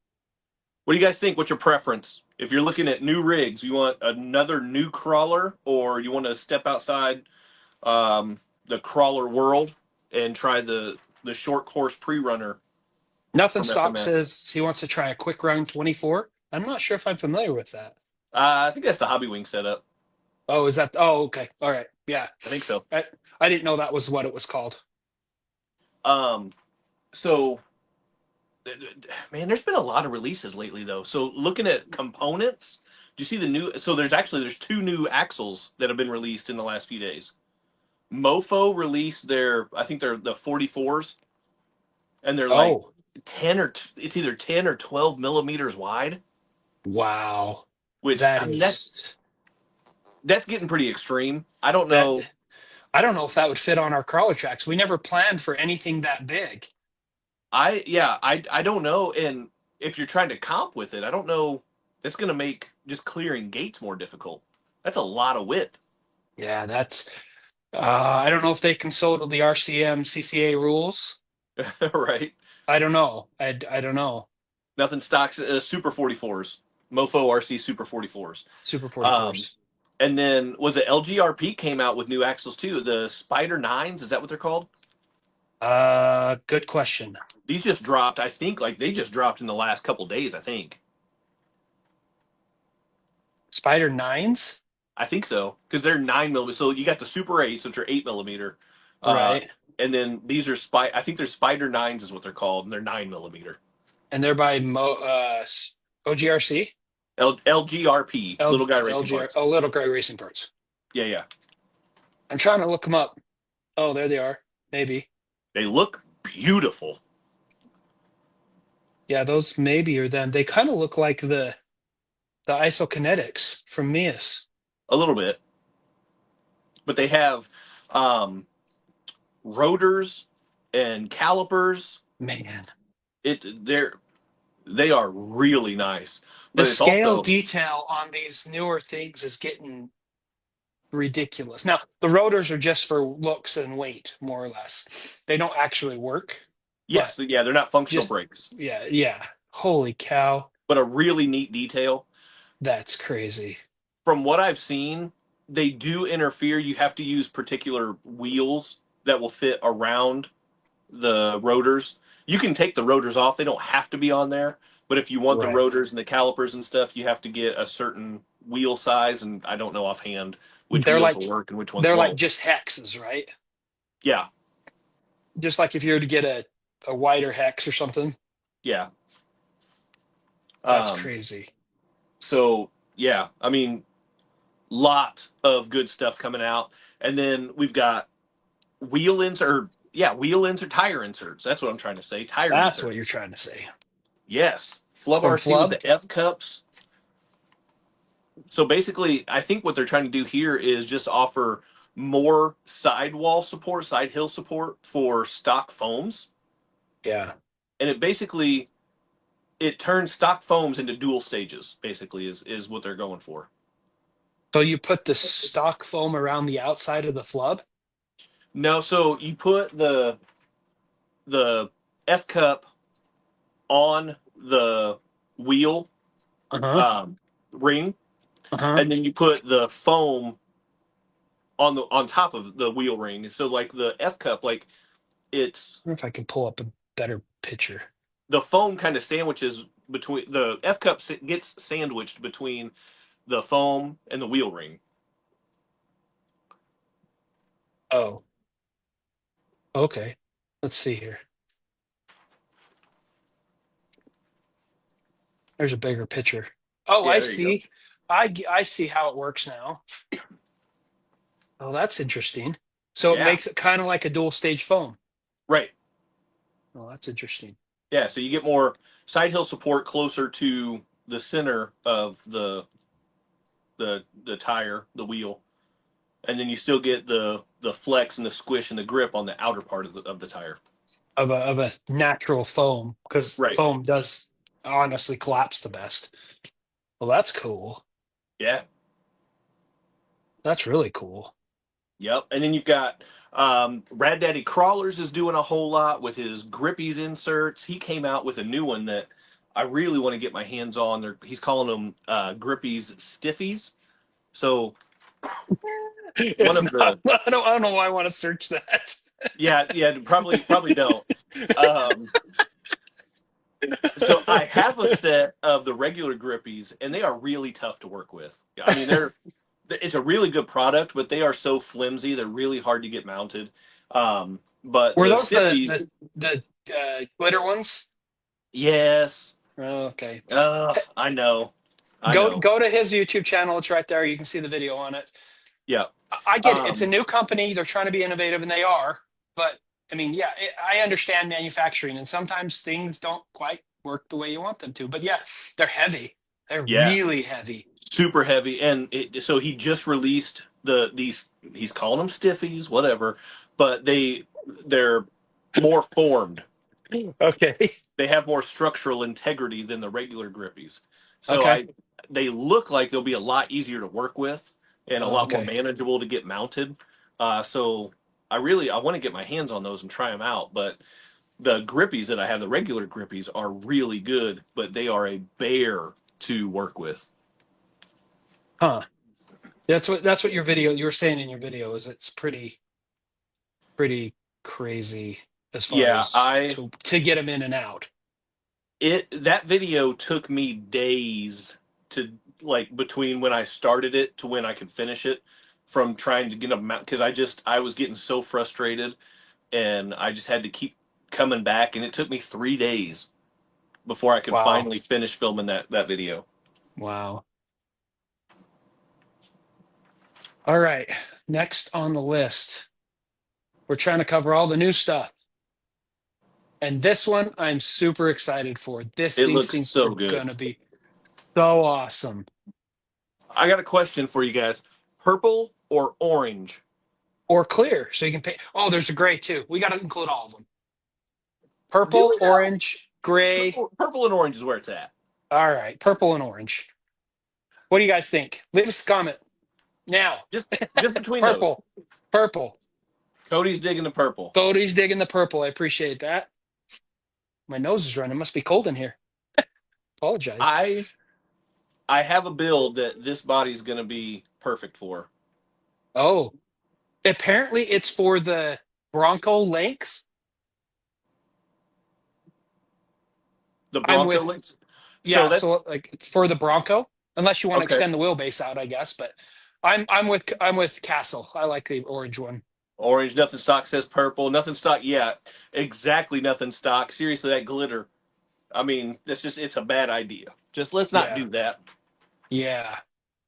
What do you guys think? What's your preference? If you're looking at new rigs, you want another new crawler, or you want to step outside the crawler world and try the short course pre-runner Nothing from Stock FMS? says he wants to try a quick run 24. I'm not sure if I'm familiar with that. I think that's the Hobby Wing setup. Oh, is that? Oh, okay. All right. Yeah. I think so. I didn't know that was what it was called. Um, so man, there's been a lot of releases lately though. So looking at components, do you see the new? So there's two new axles that have been released in the last few days. Mofo released I think they're the 44s, and they're like Oh, it's either 10 or 12 millimeters wide, wow. which That I mean is that's getting pretty extreme. I don't that. know. I don't know if that would fit on our crawler tracks. We never planned for anything that big. I don't know. And if you're trying to comp with it, I don't know. It's going to make just clearing gates more difficult. That's a lot of width. Yeah, that's. I don't know if they consulted the RCM CCA rules. Right? I don't know. I don't know. Nothing stocks Super 44s, Mofo RC Super 44s. Super Um, 44s. and then was it LGRP came out with new axles too? The Spider Nines, is that what they're called? Good question. These just dropped. I think like they just dropped in the last couple days. I think. Spider nines, I think so because they're 9 millimeter. So you got the Super 8s, which are 8 millimeter, uh, right? and then these are I think they're Spider Nines is what they're called, and they're 9 millimeter. And they're by OGRC, LGRP, Little Guy Racing LGR, Parts. oh, Little Gray Racing Parts. Yeah, yeah. I'm trying to look them up. Oh, there they are. Maybe. They look beautiful. Yeah, those maybe are them. They kind of look like the isokinetics from Mias. A little bit, but they have um, rotors and calipers. Man, They are really nice, the but it's scale also detail on these newer things is getting ridiculous. Now, the rotors are just for looks and weight, more or less. They don't actually work, but yes, yeah, they're not functional just brakes, yeah, yeah. Holy cow, but a really neat detail. that's crazy. From what I've seen, they do interfere. You have to use particular wheels that will fit around the rotors. You can take the rotors off; they don't have to be on there. But if you want the Right. rotors and the calipers and stuff, you have to get a certain wheel size, and I don't know offhand which They're wheels will like work and which ones they're like won't. just hexes, right? Yeah, Just like if you were to get a wider hex or something. yeah. That's Um, crazy. so yeah, I mean, lot of good stuff coming out, and then we've got wheel inserts, tire inserts. That's what I'm trying to say. Tire That's what you're inserts. trying to say. Yes, Flub From RC with Flub? the F cups. So basically, I think what they're trying to do here is just offer more sidewall support, side hill support for stock foams, Yeah. and it turns stock foams into dual stages. Basically, is what they're going for. So you put the stock foam around the outside of the flub? No, so you put the F cup on the wheel Uh-huh. um, ring, Uh-huh. and then you put the foam on top of the wheel ring. So like the F cup, like it's I wonder if I can pull up a better picture. the foam kind of sandwiches between the F cup gets sandwiched between the foam and the wheel ring. Oh, okay. Let's see here. There's a bigger picture. Oh, Yeah, I there you go. see. I see how it works now. Oh, that's interesting. So it Yeah, makes it kind of like a dual stage foam. right. Oh, that's interesting. Yeah, so you get more side hill support closer to the center of the tire, the wheel, and then you still get the flex and the squish and the grip on the outer part of the tire. Of a natural foam, because Right. foam does honestly collapse the best. Well, that's cool. Yeah. That's really cool. Yep. And then you've got Rad Daddy Crawlers is doing a whole lot with his Grippies inserts. He came out with a new one that I really want to get my hands on. He's calling them Grippies Stiffies. So one It's of not. the I don't know why I want to search that. yeah, probably don't. Um, so I have a set of the regular Grippies, and they are really tough to work with. I mean, it's a really good product, but they are so flimsy. They're really hard to get mounted. But Were the those Stiffies, the glitter ones? yes. Oh, okay. I know. I Go know. go to his YouTube channel. It's right there. You can see the video on it. Yeah. I get it. It's a Um, new company. They're trying to be innovative, and they are. But I mean, yeah, I understand manufacturing, and sometimes things don't quite work the way you want them to. But yeah, they're heavy. They're yeah. really heavy. Super heavy. And so he just released these, he's calling them Stiffies, whatever, but they're more formed. Okay. They have more structural integrity than the regular grippies. So Okay. they look like they'll be a lot easier to work with and a lot more Okay. manageable to get mounted. So I want to get my hands on those and try them out. But the grippies that I have, the regular grippies, are really good, but they are a bear to work with. Huh. That's what your video you were saying in your video is it's pretty crazy as far Yeah, as to get them in and out. that video took me days to, like, between when I started it to when I could finish it, from trying to get them out, because I was getting so frustrated, and I just had to keep coming back, and it took me 3 days before I could Wow. finally finish filming that video. Wow. All right. Next on the list, we're trying to cover all the new stuff. And this one I'm super excited for. It These looks things are so good. gonna be so awesome. I got a question for you guys. Purple or orange? Or clear, so you can pay. Oh, there's a gray too. We got to include all of them. Do Purple, we now? orange, gray. Purple and orange is where it's at. All right, purple and orange. What do you guys think? Leave us a comment now. Just between those. Purple, purple. Cody's digging the purple. Cody's digging the purple. I appreciate that. My nose is running. It must be cold in here. Apologize. I have a build that this body's going to be perfect for. Oh, apparently it's for the Bronco length. The I'm Bronco with, links. yeah. That's So like it's for the Bronco, unless you want to okay. extend the wheelbase out, I guess. But I'm with Castle. I like the orange one. Orange, nothing stock says purple. Nothing stock. Yeah, exactly nothing stock. Seriously, that glitter. I mean, it's a bad idea. Just let's not Yeah, do that. yeah.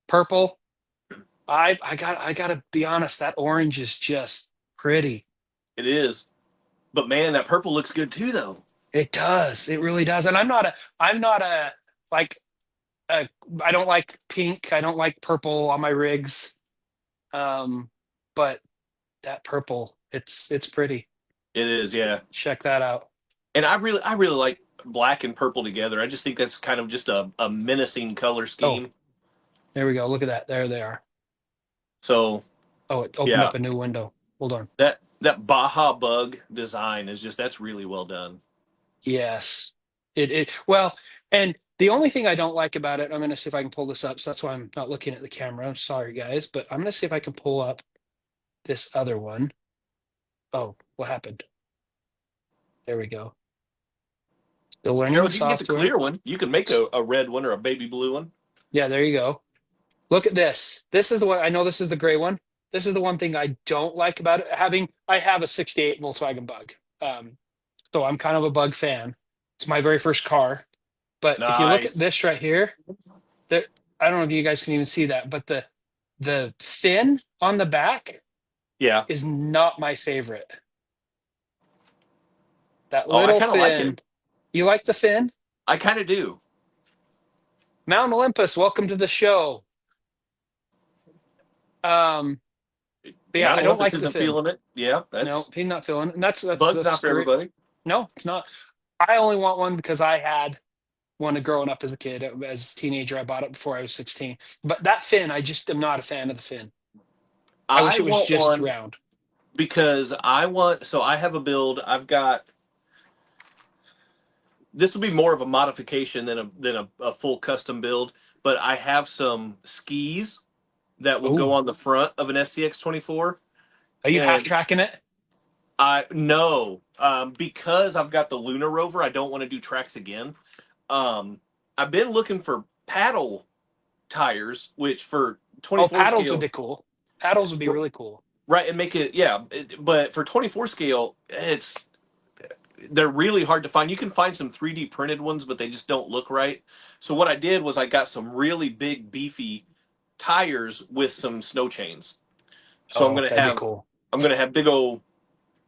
Purple. I gotta be honest. That orange is just pretty. It is. But man, that purple looks good too, though. It does. It really does. And I'm not a like I don't like pink. I don't like purple on my rigs. But that purple, it's pretty. It is, yeah. Check that out. And I really like black and purple together. I just think that's kind of just a menacing color Oh, scheme. there we go. Look at that. There they are. So Oh, it opened yeah, up a new window. Hold on. that Baja bug design is that's really well done. Yes. It well, and the only thing I don't like about it, I'm gonna see if I can pull this up. So that's why I'm not looking at the camera. I'm sorry, guys, but I'm gonna see if I can pull up this other one. Oh, what happened? There we go. Still learning the Harold, you can get the software. clear one. You can make a red one or a baby blue one. Yeah, there you go. Look at this. This is the one. I know this is the gray one. This is the one thing I don't like about it. I have a '68 Volkswagen Bug, so I'm kind of a Bug fan. It's my very first car. But if you look at Nice. this right here, there, I don't know if you guys can even see that, but the fin on the back Yeah. is not my favorite. That Oh, I little kind of like fin. it. You like the fin? I kind of do. Mount Olympus, welcome to the show. Um, but yeah, Mount I don't Olympus like the isn't fin. feeling it. Yeah, No, that's he's not feeling it. And that's bug's not for great. everybody. No, it's not. I only want one because I had one growing up as a kid. As a teenager, I bought it before I was 16. But that fin, I just am not a fan of the fin. I wish I it was want just one round. because so I have a build. I've got this will be more of a modification than a full custom build, but I have some skis that will go Oh, on the front of an SCX 24. are you half And tracking it? I no, because I've got the Luna Rover, I don't want to do tracks again. Um, I've been looking for paddle tires, which for Oh, 24 paddles would be scales, cool. Paddles would be really cool. right, and make it yeah. But for 24 scale, they're really hard to find. You can find some 3D printed ones, but they just don't look right. So what I did was I got some really big, beefy tires with some snow chains. So Oh, that'd be cool. I'm gonna have big old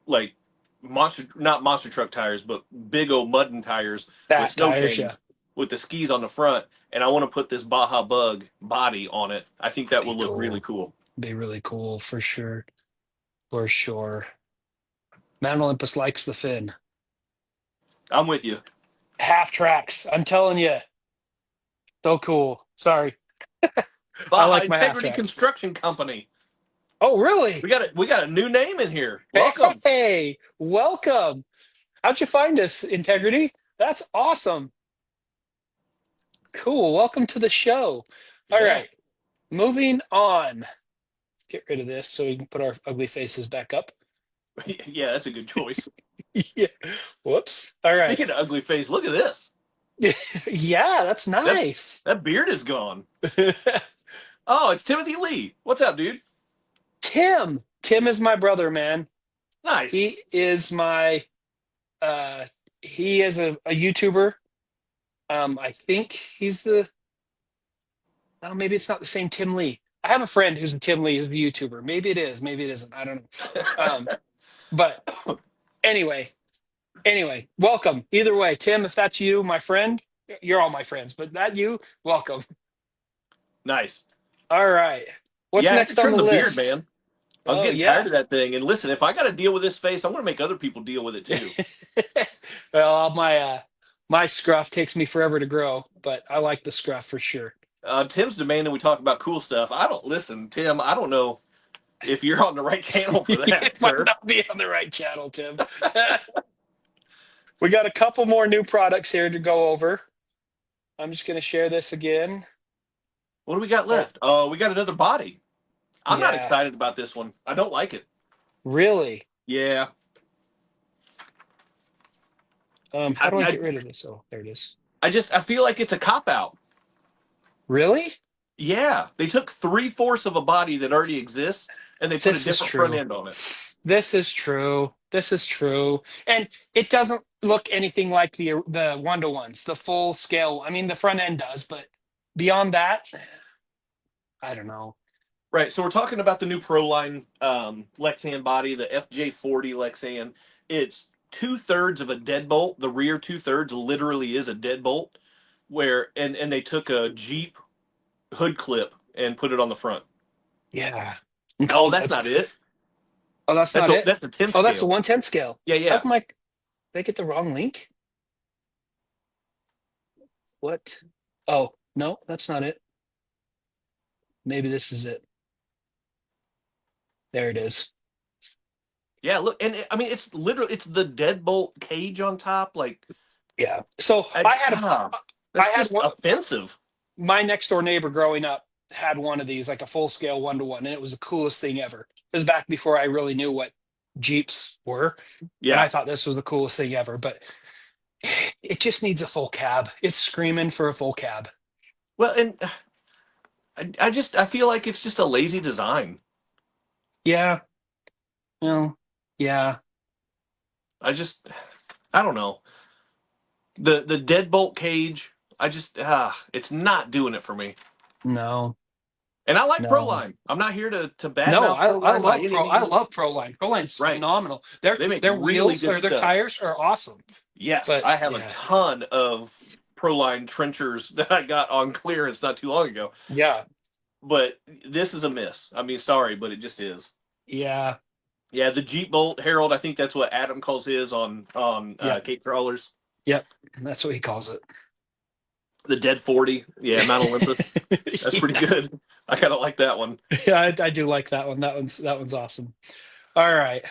like not monster truck tires, but big old mudding tires with Fat snow tires, yeah. chains with the skis on the front. And I want to put this Baja Bug body on it. I think that Be will look really cool. cool. Be really cool for sure. For sure. Mount Olympus likes the fin. I'm with you. Half tracks. I'm telling you. So cool. Sorry. I Baja like my half Integrity tracks. Construction Company. Oh, really? We got a new name in here. Welcome. Hey, welcome. How'd you find us, Integrity? That's awesome. Cool. Welcome to the show. All Yeah. right. Moving on. Get rid of this so we can put our ugly faces back up. Yeah, that's a good choice. Yeah. Whoops. All right. Speaking of ugly face, look at this. Yeah, that's nice. That beard is gone. Oh, it's Timothy Lee. What's up, dude? Tim. Tim is my brother, man. Nice. He is my he is a YouTuber. I think he's the oh, maybe it's not the same Tim Lee. I have a friend who's a Tim Lee who's a YouTuber. Maybe it is, maybe it isn't. I don't know. But anyway, Anyway, welcome. Either way, Tim, if that's you, my friend, you're all my friends, but that you, welcome. Nice. All right. What's Yeah, I had to next on trim the the beard, list? man. I was Oh, getting tired yeah. of that thing. And listen, if I got to deal with this face, I'm going to make other people deal with it too. Well, my scruff takes me forever to grow, but I like the scruff for sure. Tim's demanding we talk about cool stuff. I don't listen, Tim. I don't know if you're on the right channel for that, It might sir. not be on the right channel, Tim. We got a couple more new products here to go over. I'm just going to share this again. What do we got left? We got another body. I'm not Yeah, excited about this one. I don't like it. really. Yeah. How do I I, get rid of this? Oh, there it is. I feel like it's a cop out. Really? Yeah. They took 3/4 of a body that already exists and they put a This is different front true. end on it. This is true. This is true. And it doesn't look anything like the one-to-ones, the full scale. I mean, the front end does, but beyond that, I don't know. Right. So we're talking about the new Proline Lexan body, the FJ40 Lexan. It's 2/3 of a deadbolt. The rear 2/3 literally is a deadbolt. And they took a Jeep hood clip and put it on the front. Yeah. Oh, that's not it. Oh, that's not it. That's a 10 Oh, that's a scale. 110 scale. Yeah, How yeah. come did I get the wrong link? What? Oh, no, that's not it. Maybe this is it. There it is. Yeah, look, and I mean, it's literally it's the deadbolt cage on top. Like, Yeah. So that's I had just one. offensive. My next door neighbor growing up had one of these, like a full scale 1-to-1, and it was the coolest thing ever. It was back before I really knew what Jeeps were, and I Yeah. thought this was the coolest thing ever. But it just needs a full cab. It's screaming for a full cab. Well, and I feel like it's just a lazy design. Yeah. Well, yeah. I just I don't know. The deadbolt cage, it's not doing it for me. No. And I like No. Proline. I'm not here to No, badmouth I Proline by love any I means. love Proline. Proline's Right. phenomenal. They make Their really wheels good or their stuff. tires are awesome. Yes, But I have a yeah. ton of Proline trenchers that I got on clearance not too long ago. Yeah. But this is a miss. I mean, sorry, but it just is. Yeah. Yeah, the Jeep Bolt Harold. I think that's what Adam calls his on Yeah. Cape Crawlers. Yep. That's what he calls it. The Dead 40. Yeah, Mount Olympus. That's pretty good. I kind of like that one. Yeah, I do like that one. That one's awesome. All right.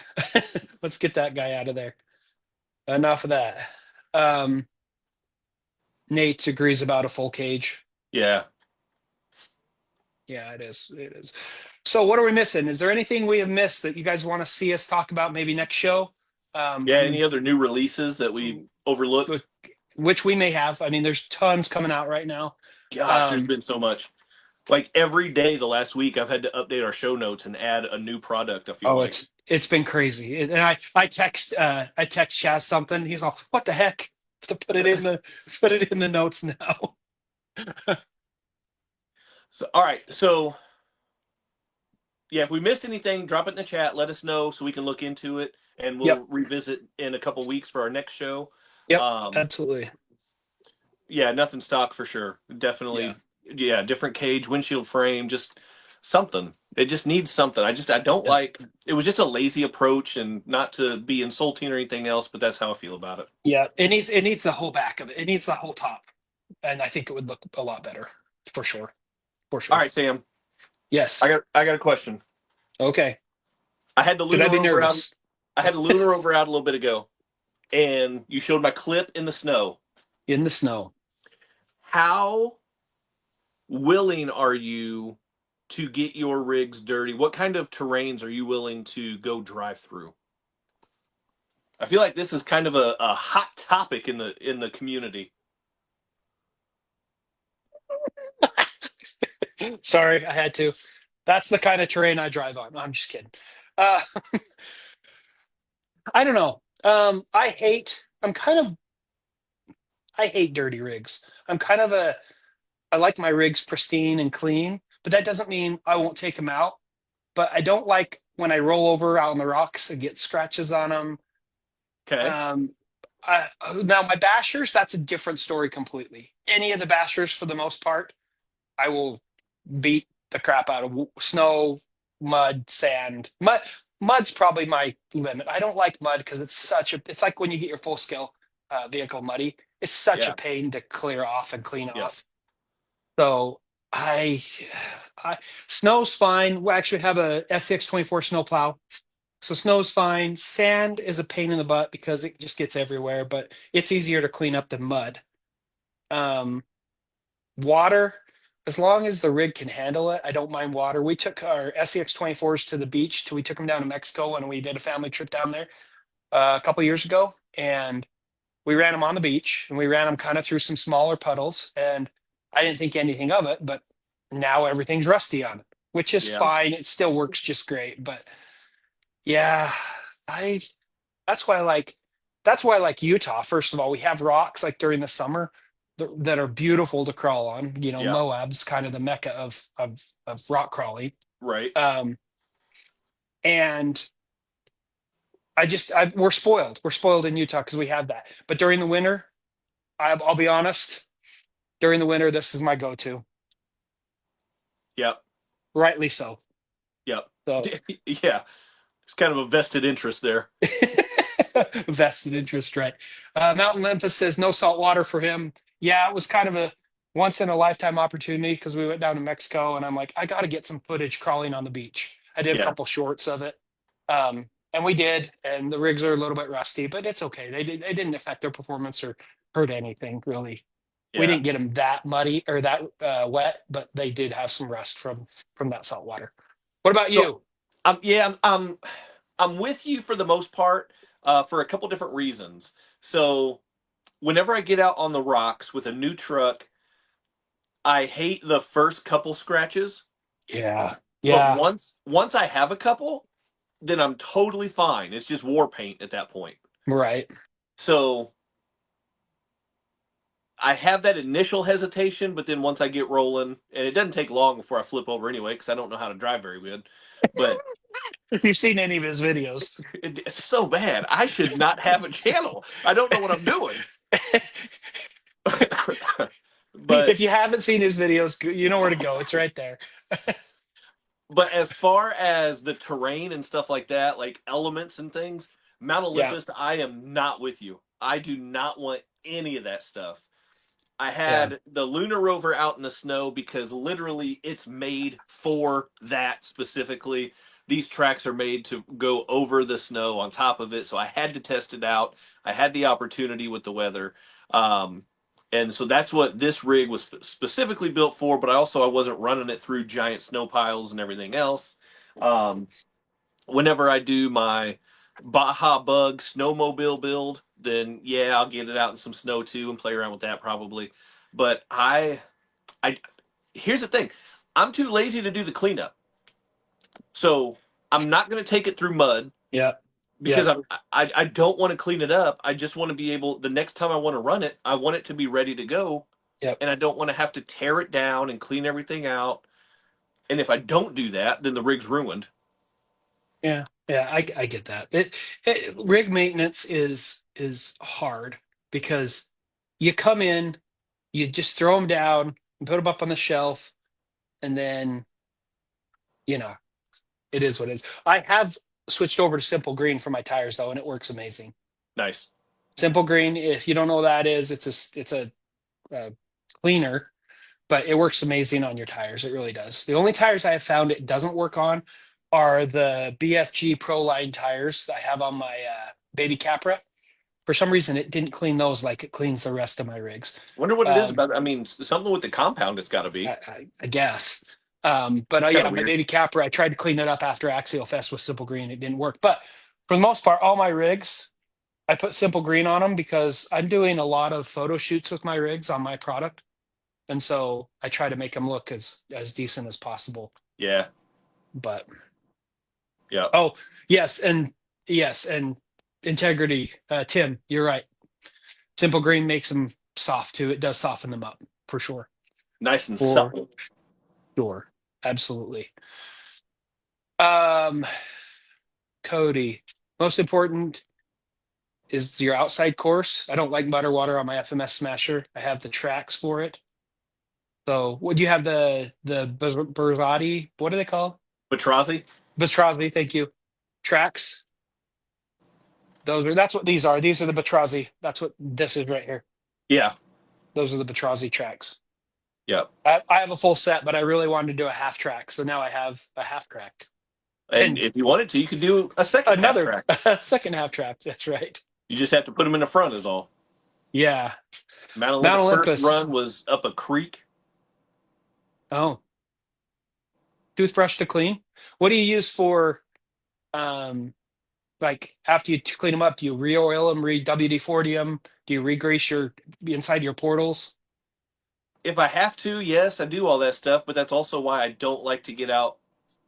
Let's get that guy out of there. Enough of that. Um, Nate agrees about a full cage. Yeah. Yeah, it is. It is. So what are we missing? Is there anything we have missed that you guys want to see us talk about maybe next show? Yeah. Any other new releases that we overlooked? Which we may have. I mean, there's tons coming out right now. Gosh, there's been so much. Like every day the last week, I've had to update our show notes and add a new product. I feel like it's been crazy. And I text Chaz something. He's all, "What the heck?" To put it in the notes now. So, all right. So, yeah, if we missed anything, drop it in the chat. Let us know so we can look into it, and we'll revisit in a couple weeks for our next show. Yep, absolutely. Yeah, nothing stock for sure. Definitely. Yeah, different cage, windshield frame, just something. It just needs something. I don't like. It was just a lazy approach, and not to be insulting or anything else, but that's how I feel about it. Yeah, it needs the whole back of it. It needs the whole top, and I think it would look a lot better for sure. For sure. All right, Sam. Yes. I got a question. Okay. I had the lunar Did I be rover out. nervous? I had the lunar rover out a little bit ago, and you showed my clip in the snow. In the snow. How willing are you to get your rigs dirty? What kind of terrains are you willing to go drive through? I feel like this is kind of a hot topic in the community. Sorry, I had to. That's the kind of terrain I drive on. I'm just kidding. I don't know. I hate dirty rigs. I like my rigs pristine and clean, but that doesn't mean I won't take them out. But I don't like when I roll over out on the rocks and get scratches on them. Okay. Now my bashers, that's a different story completely. Any of the bashers, for the most part, I will beat the crap out of snow, mud, sand. Mud's probably my limit. I don't like mud because it's like when you get your full scale vehicle muddy. It's such a Yeah. pain to clear off and clean Yeah. off. So I, I snow's fine. We actually have a SCX-24 snow plow. So snow's fine. Sand is a pain in the butt because it just gets everywhere, but it's easier to clean up than mud. Um, Water, as long as the rig can handle it, I don't mind water. We took our SCX-24s to the beach. We took them down to Mexico when we did a family trip down there a couple years ago, and we ran them on the beach, and we ran them kind of through some smaller puddles. And I didn't think anything of it, but now everything's rusty on it, which is Yeah. fine. It still works just great. But yeah, I that's why I like that's why I like Utah. First of all, we have rocks like during the summer that are beautiful to crawl on. You know, Yeah. Moab's kind of the mecca of rock crawling. Right. And we're spoiled. We're spoiled in Utah because we have that. But during the winter, I'll be honest. During the winter, this is my go-to. Yep. Rightly so. Yep. So Yeah. It's kind of a vested interest there. vested interest, right? Mountain Olympus says no salt water for him. Yeah, it was kind of a once in a lifetime opportunity because we went down to Mexico and I'm like, I got to get some footage crawling on the beach. I did a Yeah. couple shorts of it. And we did, and the rigs are a little bit rusty, but it's okay. They didn't affect their performance or hurt anything really. We Yeah. didn't get them that muddy or that wet, but they did have some rust from that salt water. What about So, you? yeah, I'm with you for the most part, for a couple different reasons. So, whenever I get out on the rocks with a new truck, I hate the first couple scratches, Yeah, but yeah, once I have a couple, then I'm totally fine. It's just war paint at that point. right. So, I have that initial hesitation, but then once I get rolling, and it doesn't take long before I flip over anyway, because I don't know how to drive very good. But If you've seen any of his videos. it's so bad. I should not have a channel. I don't know what I'm doing. But If you haven't seen his videos, you know where to go. It's right there. as far as the terrain and stuff like that, like elements and things, Mount Yeah, Olympus, I am not with you. I do not want any of that stuff. I yeah, had the lunar rover out in the snow because literally it's made for that specifically. These tracks are made to go over the snow on top of it, so I had to test it out. I had the opportunity with the weather, um, and so that's what this rig was specifically built for. But I wasn't running it through giant snow piles and everything else. Um, Whenever I do my Baja Bug snowmobile build, then yeah, I'll get it out in some snow too and play around with that probably. But I here's the thing, I'm too lazy to do the cleanup, so I'm not going to take it through mud yeah, yeah, because I don't want to clean it up. I just want to be able the next time I want to run it, I want it to be ready to go, yep, and I don't want to have to tear it down and clean everything out. And if I don't do that, then the rig's ruined. yeah, yeah. I get that. Rig maintenance is hard because you come in, you just throw them down, and put them up on the shelf, and then you know it is what it is. I have switched over to Simple Green for my tires though, and it works amazing. Nice. Simple Green, if you don't know what that is, it's a cleaner, but it works amazing on your tires. It really does. The only tires I have found it doesn't work on are the BFG Pro Line tires that I have on my baby Capra. For some reason, it didn't clean those like it cleans the rest of my rigs. Wonder what it is Um, about. I mean, something with the compound. It's got to be I guess. But kind yeah, of my weird. baby Capra, I tried to clean it up after Axial Fest with Simple Green. It didn't work. But for the most part, all my rigs, I put Simple Green on them because I'm doing a lot of photo shoots with my rigs on my product. And so I try to make them look as decent as possible. Yeah. But Yeah. oh yes, and integrity. Tim, you're right. Simple Green makes them soft too. It does soften them up for sure. Nice and For supple. sure. Absolutely. Um, Cody, most important is your outside course. I don't like butter water on my FMS Smasher. I have the tracks for it. So would you have the Berzati? What do they call? Petrozzi? Bestrozzi, thank you. Tracks. That's what these are. These are the Betrozzi. That's what this is right here. Yeah. Those are the Betrozzi tracks. Yep. I have a full set, but I really wanted to do a half track. So now I have a half track. And if you wanted to, you could do a second half Another track. second half track. That's right. You just have to put them in the front is all. Yeah. Mount Mount Olympus' first Olympus. run was up a creek. Oh. Toothbrush to clean. What do you use for like after you clean them up? Do you re-oil them, WD-40 them? Do you re-grease your inside your portals? If I have to, yes, I do all that stuff, but that's also why I don't like to get out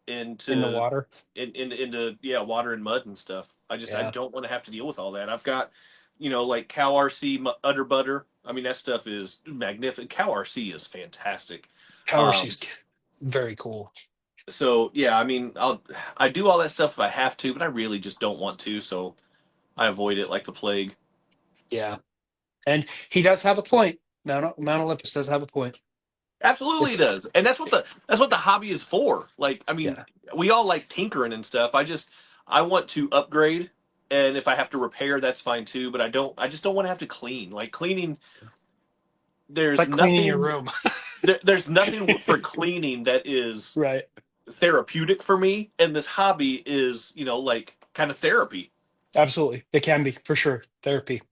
into In the water? into water and mud and stuff. I Yeah. don't want to have to deal with all that. I've got, like Cow RC Udder Butter. I mean, that stuff is magnificent. Cow RC is fantastic. Power Shoes. Very cool. So yeah, I mean, I do all that stuff if I have to, but I really just don't want to, so I avoid it like the plague. Yeah. And he does have a point. Mount Olympus does have a point. Absolutely, it does, and that's what the hobby is for. Like, I mean, we all like tinkering and stuff. I want to upgrade, and if I have to repair, that's fine too. But I just don't want to have to clean. Like cleaning, there's It's like cleaning your room. There's nothing for cleaning that is Right. therapeutic for me, and this hobby is, like kind of therapy. Absolutely. It can be for sure. Therapy.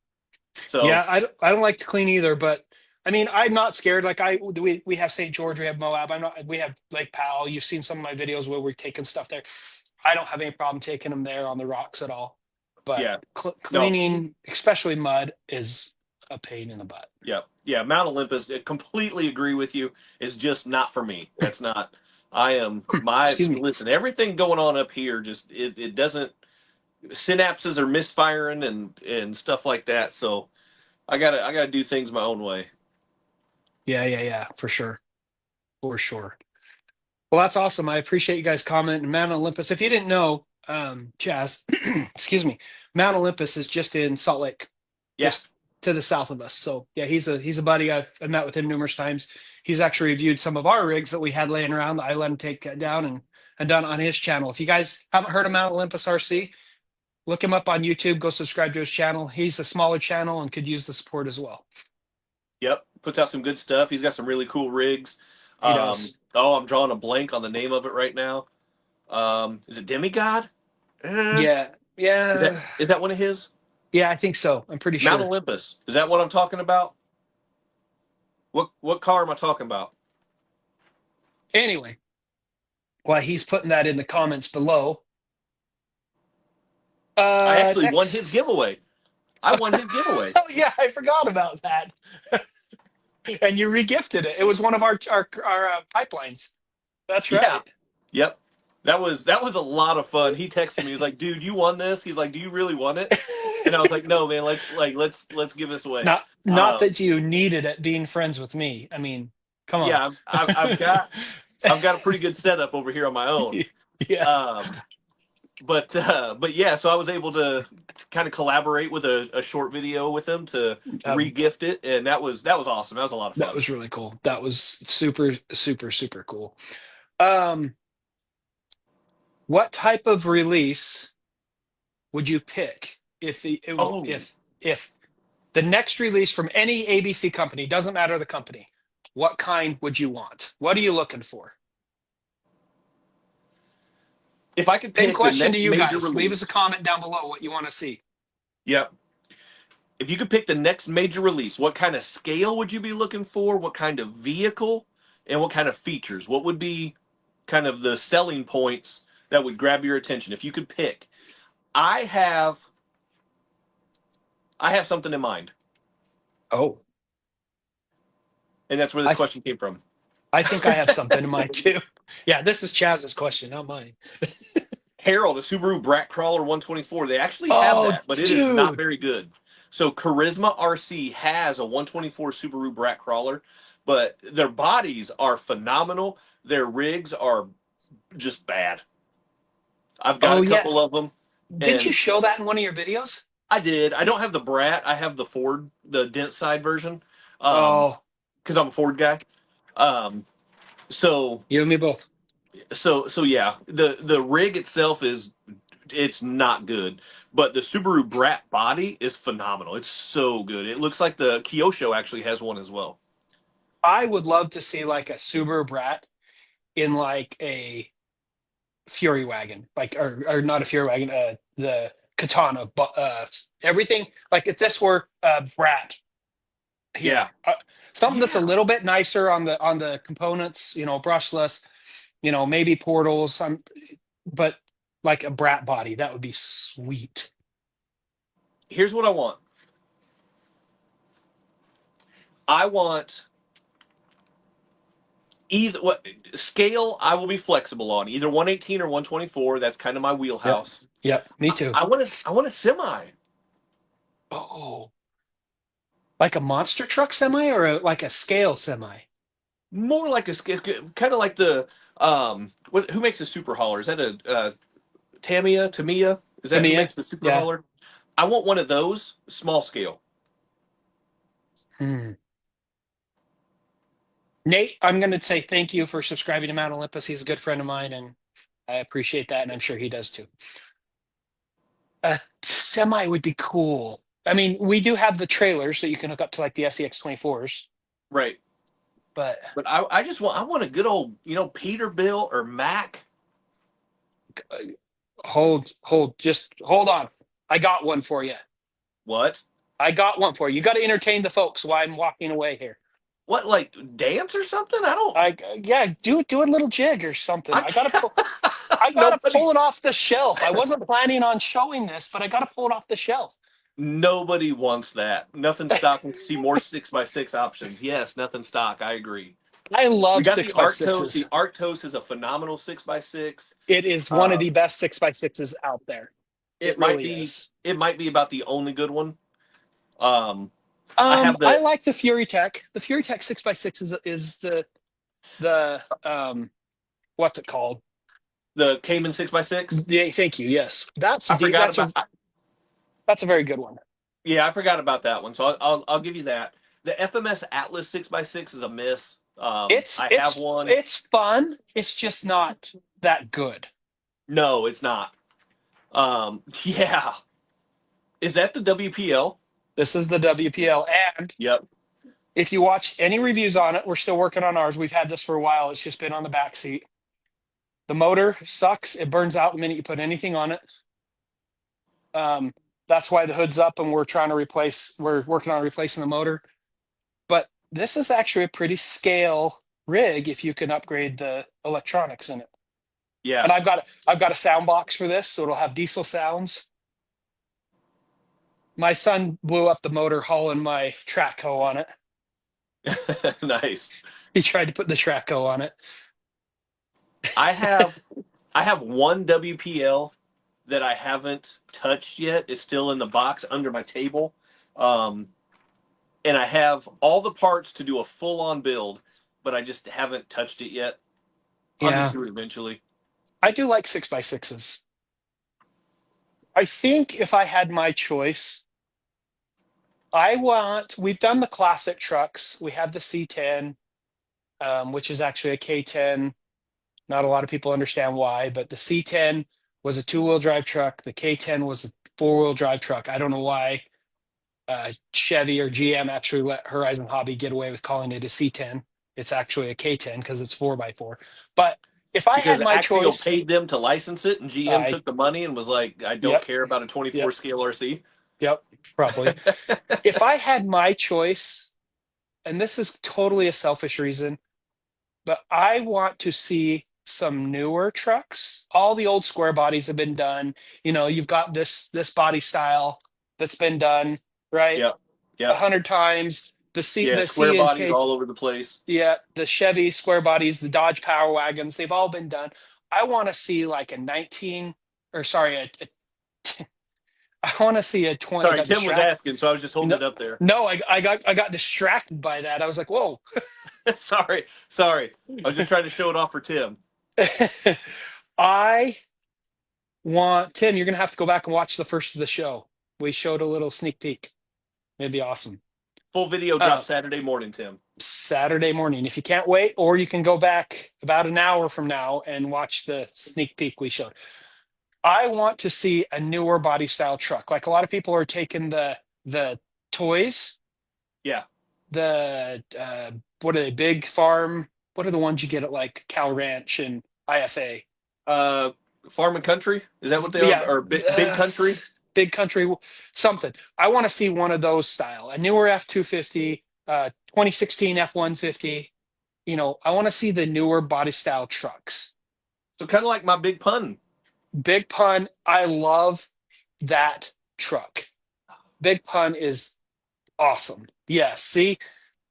So yeah, I don't like to clean either, but I mean, I'm not scared. Like we have St. George, we have Moab. We have Lake Powell. You've seen some of my videos where we're taking stuff there. I don't have any problem taking them there on the rocks at all. But yeah, cleaning, especially mud, is a pain in the butt. Yeah. Mount Olympus, I completely agree with you. Is just not for me. That's not. I am Excuse me. Listen, everything going on up here just it doesn't. Synapses are misfiring and stuff like that. So I gotta do things my own way. Yeah, for sure. For sure. Well, that's awesome. I appreciate you guys commenting. Mount Olympus. If you didn't know, Chaz, excuse me, Mount Olympus is just in Salt Lake. Yes. Yeah. To the south of us. So yeah, he's a buddy. I've met with him numerous times. He's actually reviewed some of our rigs that we had laying around that I let him take down and done on his channel. If you guys haven't heard of Mount Olympus RC, look him up on YouTube. Go subscribe to his channel. He's a smaller channel and could use the support as well. Yep, puts out some good stuff. He's got some really cool rigs. He does. Oh, I'm drawing a blank on the name of it right now. Is it Demigod? Yeah. Is that one of his? Yeah, I think so. I'm pretty sure. Mount Olympus. Is that what I'm talking about? What car am I talking about? Anyway, while he's putting that in the comments below. I actually won his giveaway. I won his giveaway. Oh yeah, I forgot about that. And you regifted it. It was one of our pipelines. That's right. Yeah. Yep. That was a lot of fun. He texted me. He's like, "Dude, you won this." He's like, "Do you really want it?" And I was like, "No, man. Let's give this away." Not that you needed it being friends with me. I mean, come on. Yeah, I've got a pretty good setup over here on my own. Yeah. But yeah, so I was able to kind of collaborate with a short video with him to re-gift it, and that was awesome. That was a lot of fun. That was really cool. That was super, super, super cool. What type of release would you pick if the next release from any ABC company, doesn't matter the company, what kind would you want? What are you looking for? If I could pick Same question to you guys. Release, leave us a comment down below what you want to see. Yep. If you could pick the next major release, what kind of scale would you be looking for? What kind of vehicle? And what kind of features? What would be kind of the selling points that would grab your attention? If you could pick. I have something in mind. Oh. And that's where this question came from. I think I have something in mind too. Yeah, this is Chaz's question, not mine. Harold, a Subaru Brat Crawler 124. They actually have that, but it is not very good. So Charisma RC has a 124 Subaru Brat Crawler, but their bodies are phenomenal. Their rigs are just bad. I've got a couple of them. Didn't you show that in one of your videos? I did. I don't have the Brat. I have the Ford, the dent side version. Oh, Because I'm a Ford guy. Um, so you and me both. so yeah, the rig itself it's not good, but the Subaru Brat body is phenomenal. It's so good. It looks like the Kyosho actually has one as well. I would love to see like a Subaru Brat in like a Fury wagon, like or not a Fury wagon, the Katana, but everything like if this were Brat here, Yeah, something that's a yeah. little bit nicer on the components, you know, brushless, you know, maybe portals, but like a Brat body, that would be sweet. Here's what I want. I want either what scale I will be flexible on, either 118 or 124. That's kind of my Yep, wheelhouse. yep, me too. I want a semi. Oh, like a monster truck semi or like a scale semi? More like a scale, kind of like the who makes the super hauler? Is that a Tamiya? Is that who Tamiya, makes the super yeah. hauler? I want one of those, small scale. Hmm. Nate, I'm going to say thank you for subscribing to Mount Olympus. He's a good friend of mine, and I appreciate that, and I'm sure he does too. Semi would be cool. I mean, we do have the trailers that you can hook up to like the SEX 24s, Right. but But I want a good old, Peterbilt or Mack. uh, just hold on. I got one for you. What? I got one for you. You got to entertain the folks while I'm walking away here. What, like dance or something? I don't Yeah, do a little jig or something. I can't. I gotta Nobody pull it off the shelf. I wasn't planning on showing this, but I gotta pull it off the shelf. nobody wants that. Nothing stock wants to see more 6x6 options. Yes, nothing stock. I agree. I We love got the six by Arctos. sixes. The Arctos is a phenomenal 6x6. It is one of Uh, the best six by sixes out there. It really is. it might be about the only good one. I have I the like the Fury Tech. The Fury Tech six by six is the what's it called? the Cayman 6x6. Yeah, thank you. Yes, I forgot about. that's a very good one. Yeah, I forgot about that one. So I'll give you that. The FMS Atlas 6x6 is a miss. It's I have it's one. it's fun. It's just not that good. No, it's not. Yeah. Is that the WPL? This is the WPL, and Yep. if you watch any reviews on it, we're still working on ours. We've had this for a while. It's just been on the back seat. The motor sucks. It burns out the minute you put anything on it. That's why the hood's up, and we're working on replacing the motor. But this is actually a pretty scale rig if you can upgrade the electronics in it. Yeah. And I've got a sound box for this, so it'll have diesel sounds. My son blew up the motor hauling my track hoe on it. Nice. He tried to put the track hoe on it. I have I have one WPL that I haven't touched yet. It's still in the box under my table. Um, and I have all the parts to do a full-on build, but I just haven't touched it yet. I'll get Yeah, to it eventually. I do like six by sixes. I think if I had my choice, we've done the classic trucks. We have the C10, which is actually a K10. Not a lot of people understand why, but the C10 was a two-wheel drive truck. The K10 was a four-wheel drive truck. I don't know why Chevy or GM actually let Horizon Hobby get away with calling it a C10. It's actually a K10 because it's 4x4. But if I Because had my Axial choice, paid them to license it, and GM I took the money and was like, "I don't yep, care about a 24 yep, scale RC." yep, probably. If I had my choice, and this is totally a selfish reason, but I want to see some newer trucks. All the old square bodies have been done. You know, you've got this body style that's been done, right? Yep. A Yep. 100 times. Yeah. The Square C and bodies K, all over the place. yeah, the Chevy square bodies, the Dodge Power Wagons, they've all been done. I want to see like a 19, or sorry, I want to see a 20. I Sorry, got Tim was distracted. asking, so I was just holding No, it up there. no, I got distracted by that. I was like, whoa. Sorry. I was just trying to show it off for Tim. I want Tim, you're gonna have to go back and watch the first of the show. We showed a little sneak peek. It'd be awesome. Full video drops Saturday morning, Tim. Saturday morning. If you can't wait, or you can go back about an hour from now and watch the sneak peek we showed. I want to see a newer body style truck. Like a lot of people are taking the toys. Yeah. The what are they? Big Farm. What are the ones you get at like Cal Ranch and IFA? Farm and Country. Is that what they are? Or Big Country? Big Country, something. I want to see one of those style. A newer F-250, 2016 F-150. You know, I want to see the newer body style trucks. So kind of like my Big Pun. Big Pun, I love that truck. Big Pun is awesome. Yes, see,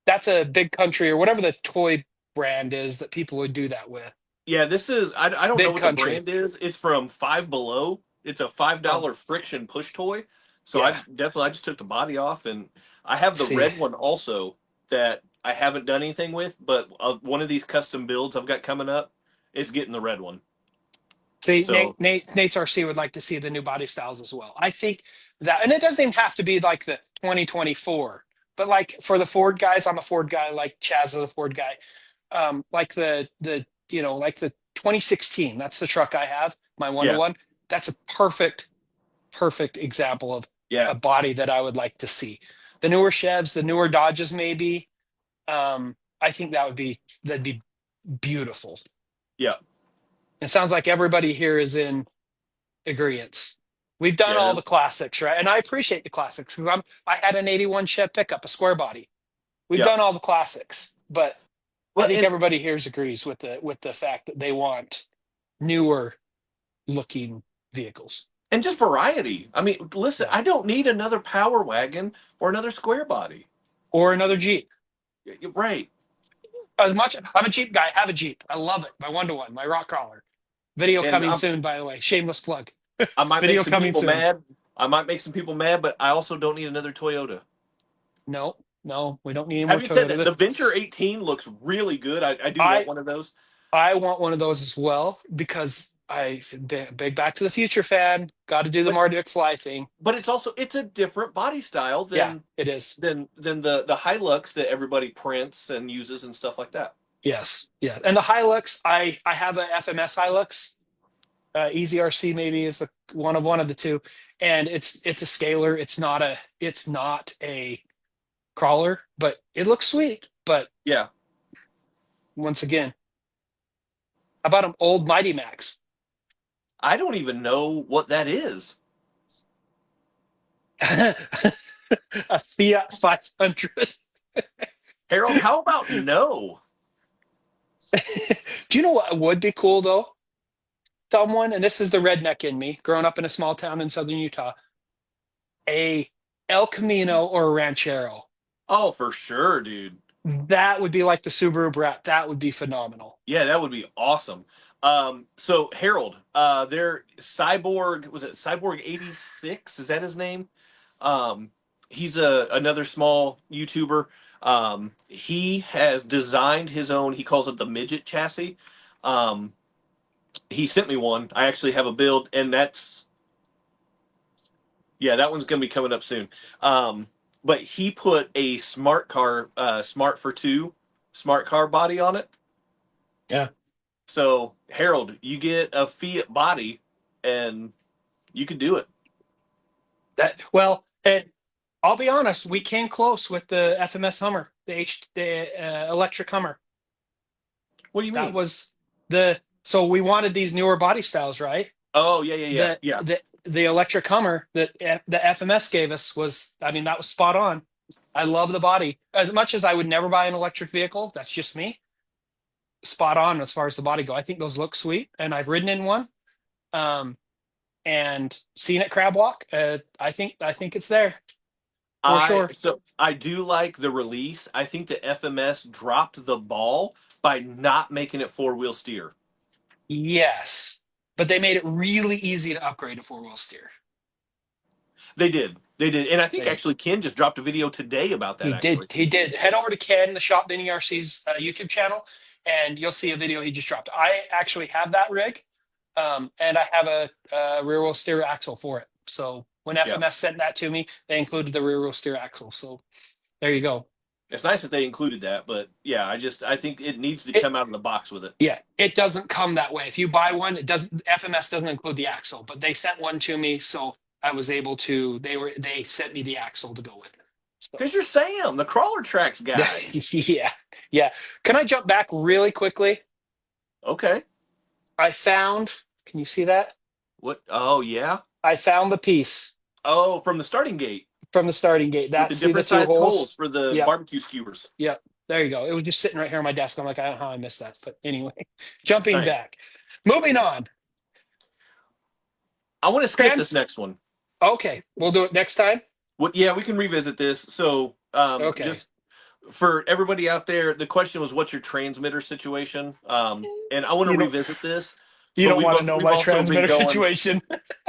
that's a Big Country or whatever the toy brand is that people would do that with. Yeah, this is, I don't Big know what Country. the brand is. It's from Five Below. It's a $5 friction push toy. So Yeah. I just took the body off, and I have the red one also that I haven't done anything with, but one of these custom builds I've got coming up is getting the red one. See, So, Nate's RC would like to see the new body styles as well. I think that, and it doesn't even have to be like the 2024, but like for the Ford guys, I'm a Ford guy, like Chaz is a Ford guy. Like the like the 2016, that's the truck I have, my 101. That's a perfect example of a body that I would like to see. The newer Chevs, the newer Dodges, maybe. I think that'd be beautiful. Yeah. It sounds like everybody here is in agreement. We've done all the classics, right? And I appreciate the classics because I had an 81 Chev pickup, a square body. We've done all the classics, but I think everybody here agrees with the fact that they want newer looking vehicles. And just variety. I mean, listen, I don't need another Power Wagon or another square body. Or another Jeep. Right. I'm a Jeep guy. I have a Jeep. I love it. My 1-to-1, my rock crawler. Video coming soon, by the way. Shameless plug. I might make some people mad. I might make some people mad, but I also don't need another Toyota. No, we don't need any more Toyota. Have you said that? The Venture 18 looks really good. I do want one of those. I want one of those as well because big Back to the Future fan. Got to do the Marty McFly thing. But it's a different body style than it is than the Hilux that everybody prints and uses and stuff like that. Yes. And the Hilux, I have a FMS Hilux. Easy RC maybe is one of the two, and it's a scaler. It's not a crawler, but it looks sweet. But once again, how about an old Mighty Max? I don't even know what that is. A Fiat 500. Harold, how about no? Do you know what would be cool though? Someone, and this is the redneck in me, growing up in a small town in southern Utah, a El Camino or a Ranchero. Oh, for sure, dude. That would be like the Subaru Brat. That would be phenomenal. Yeah, that would be awesome. So Harold, their Cyborg, was it Cyborg 86? Is that his name? He's another small YouTuber. He has designed his own, he calls it the midget chassis. He sent me one. I actually have a build, and that one's going to be coming up soon. But he put a smart car body on it. Yeah. So, Harold, you get a Fiat body, and you can do it. I'll be honest. We came close with the FMS Hummer, the electric Hummer. What do you mean? That was so we wanted these newer body styles, right? Oh, yeah. The electric Hummer that the FMS gave us that was spot on. I love the body. As much as I would never buy an electric vehicle, that's just me. Spot on as far as the body go. I think those look sweet, and I've ridden in one, and seen it crab walk. I think it's there for sure. So I do like the release. I think the FMS dropped the ball by not making it 4-wheel steer. Yes, but they made it really easy to upgrade to 4-wheel steer. They did, and I think actually Ken just dropped a video today about that. He did. Head over to Ken, the Shop Vinny RC's YouTube channel, and you'll see a video he just dropped. I actually have that rig, and I have a rear wheel steer axle for it. So When Yeah. FMS sent that to me, they included the rear wheel steer axle. So there you go. It's nice that they included that, but yeah, I think it needs to come out of the box with it. Yeah, it doesn't come that way. If you buy one, it doesn't. FMS doesn't include the axle, but they sent one to me, so I was able to. They sent me the axle to go with it. Because you're Sam, the crawler tracks guy. Yeah, yeah. Can I jump back really quickly? Okay. I found. Can you see that? What? Oh yeah. I found the piece Oh, from the starting gate from the starting gate. with That the see the different two sized holes? holes for the Yep. barbecue skewers. Yep. There you go. It was just sitting right here on my desk. I'm like, I don't know how I missed that, but anyway, jumping Nice. back, moving on. I want to skip this next one. Okay, we'll do it next time. What? Yeah, we can revisit this. So, Okay. just for everybody out there, the question was, "What's your transmitter situation?" And I want to revisit this. You but don't want to know my transmitter situation.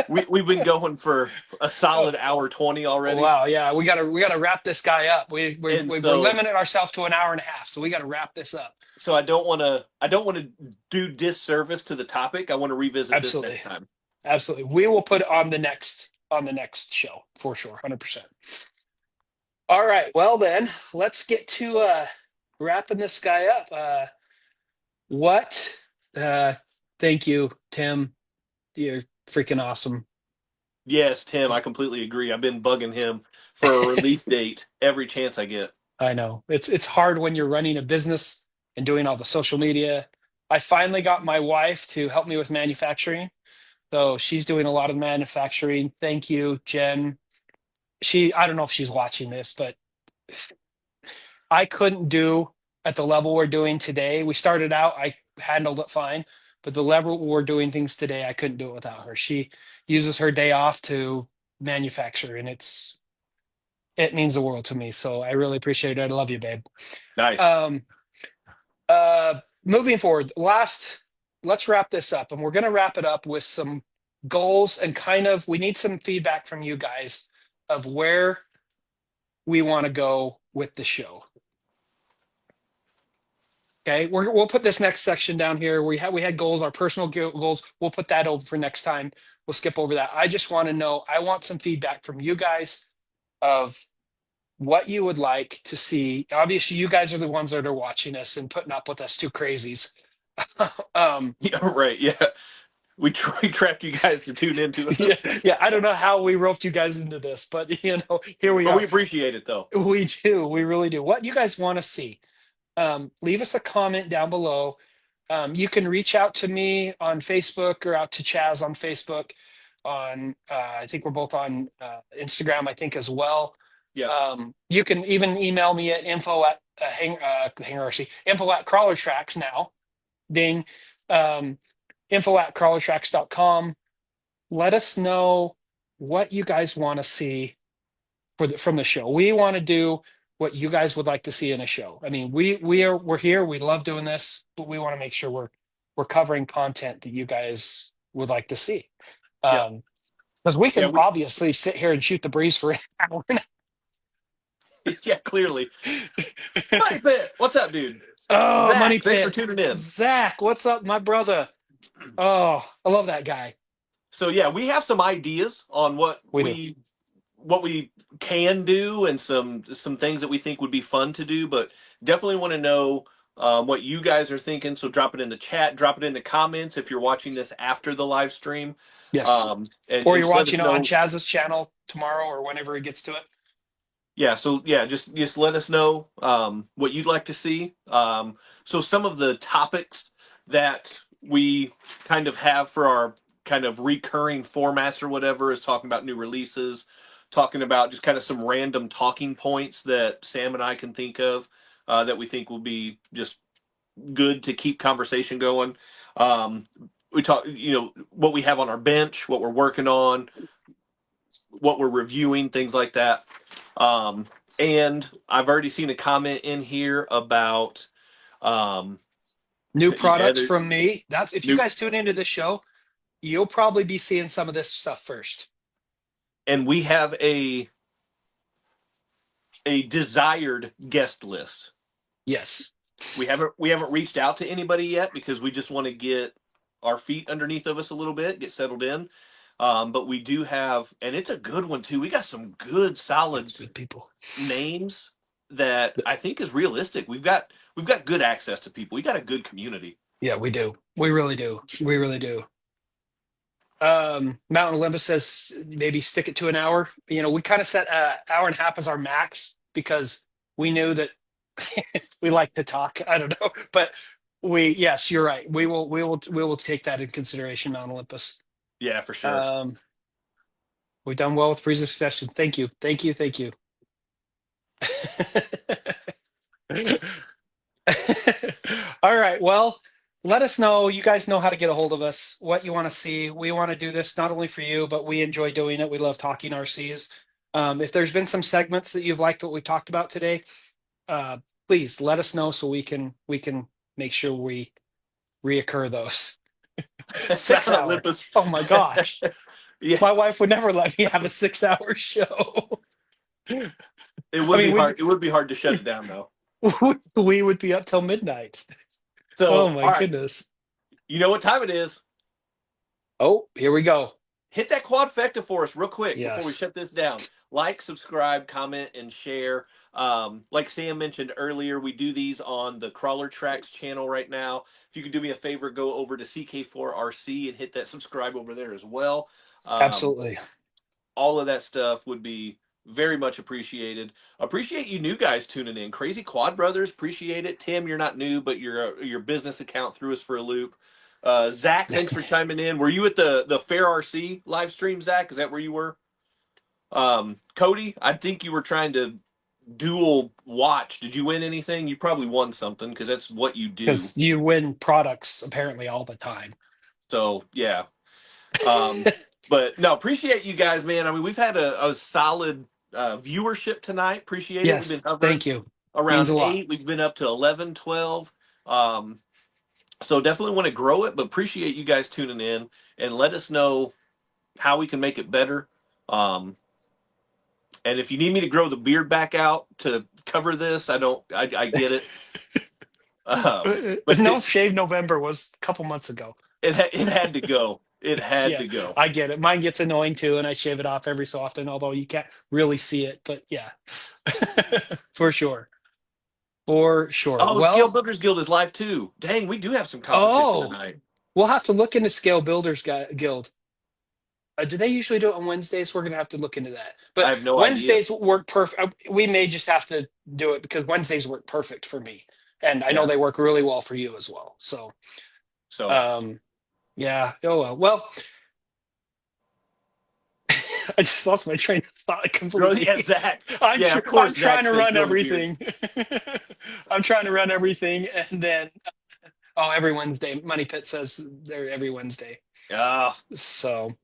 We've been going for a solid hour 20 already. Wow, yeah, we gotta wrap this guy up. We're so- limiting ourselves to an hour and a half, so we gotta wrap this up. So I don't want to do disservice to the topic. I want to revisit Absolutely. this next time. Absolutely, we will put it on the next show for sure, 100%. All right, well then, let's get to wrapping this guy up. Thank you, Tim. You're freaking awesome. Yes, Tim, I completely agree. I've been bugging him for a release date every chance I get. I know. It's hard when you're running a business and doing all the social media. I finally got my wife to help me with manufacturing. So she's doing a lot of manufacturing. Thank you, Jen. I don't know if she's watching this, but I couldn't do at the level we're doing today. We started out, I handled it fine, but the level we're doing things today, I couldn't do it without her. She uses her day off to manufacture, and it means the world to me. So I really appreciate it. I love you, babe. Nice. Moving forward, let's wrap this up, and we're going to wrap it up with some goals and we need some feedback from you guys of where we want to go with the show. Okay, we'll put this next section down here. We had goals, our personal goals. We'll put that over for next time. We'll skip over that. I just want to know. I want some feedback from you guys of what you would like to see. Obviously, you guys are the ones that are watching us and putting up with us two crazies. Yeah, right. Yeah, we trapped you guys to tune into us. Yeah. I don't know how we roped you guys into this, but here we are. We appreciate it though. We do. We really do. What you guys want to see? Leave us a comment down below. You can reach out to me on Facebook or out to Chaz on Facebook. I think we're both on Instagram, I think, as well. Yeah. You can even email me at info at Crawler Tracks now. Ding. Info at crawlertracks.com. Let us know what you guys want to see from the show. We want to do what you guys would like to see in a show. I mean, we're here. We love doing this, but we want to make sure we're covering content that you guys would like to see. Because we can obviously sit here and shoot the breeze for an hour. Yeah, clearly. Money Pit, what's up, dude? Oh, Zach, Money Pit. Thanks for tuning in. Zach, what's up, my brother? Oh, I love that guy. So yeah, we have some ideas on what we can do and some things that we think would be fun to do, but definitely want to know what you guys are thinking. So drop it in the chat, drop it in the comments if you're watching this after the live stream. Yes. Or you're watching on Chaz's channel tomorrow or whenever he gets to it. Yeah, so yeah, just let us know what you'd like to see. So some of the topics that we kind of have for our kind of recurring formats or whatever is talking about new releases, talking about just kind of some random talking points that Sam and I can think of that we think will be just good to keep conversation going. We talk, what we have on our bench, what we're working on, what we're reviewing, things like that. And I've already seen a comment in here about new products from me. That's if you guys tune into this show, you'll probably be seeing some of this stuff first. And we have a desired guest list. Yes. We haven't reached out to anybody yet because we just want to get our feet underneath of us a little bit, get settled in. But we do have, and it's a good one too. We got some good, solid That's good people. names that I think is realistic. We've got good access to people. We got a good community. Yeah, we do. We really do. We really do. Mountain Olympus says maybe stick it to an hour. You know, we kind of set an hour and a half as our max because we knew that we like to talk. I don't know, but yes, you're right. We will take that in consideration, Mountain Olympus. Yeah, for sure. We've done well with freezer session. Thank you. Thank you. Thank you. All right. Well, let us know. You guys know how to get a hold of us, what you want to see. We want to do this not only for you, but we enjoy doing it. We love talking RCs. If there's been some segments that you've liked what we talked about today, please let us know so we can make sure we reoccur those. 6 Mountain hours. Olympus. Oh my gosh. Yeah, My wife would never let me have a 6-hour show. it would be hard. It would be hard to shut it down though. We would be up till midnight. So, Oh my all right, goodness. you know what time it is? Oh, here we go. Hit that quadfecta for us real quick before we Yes. shut this down. Like, subscribe, comment, and share. Like Sam mentioned earlier, we do these on the Crawler Tracks channel right now. If you could do me a favor, go over to CK4RC and hit that subscribe over there as well. Absolutely. All of that stuff would be very much appreciated. Appreciate you new guys tuning in. Crazy Quad Brothers, appreciate it. Tim, you're not new, but your business account threw us for a loop. Zach, thanks for chiming in. Were you at the Fair RC live stream, Zach? Is that where you were? Cody, I think you were trying to dual watch. Did you win anything? You probably won something because that's what you do. Because you win products apparently all the time. So yeah. But no, appreciate you guys, man. I mean, we've had a solid viewership tonight. Appreciate it. We've Yes. been hovering Thank you. around Means a lot. 8. We've been up to 11, 12. So definitely want to grow it, but appreciate you guys tuning in and let us know how we can make it better. And if you need me to grow the beard back out to cover this, I get it. But no shave November was a couple months ago. It had to go. It had to go. I get it. Mine gets annoying too, and I shave it off every so often, although you can't really see it. But yeah, for sure. For sure. Oh, well, Scale Builders Guild is live too. Dang, we do have some competition tonight. We'll have to look into Scale Builders Guild. Do they usually do it on Wednesdays? We're going to have to look into that. But I have no Wednesdays idea. work perfect. We may just have to do it because Wednesdays work perfect for me. And I know they work really well for you as well. So yeah. Oh, well. Well, I just lost my train of thought completely. Yeah, Zach. I'm trying to run everything. I'm trying to run everything. And then, every Wednesday. Money Pit says they're every Wednesday. So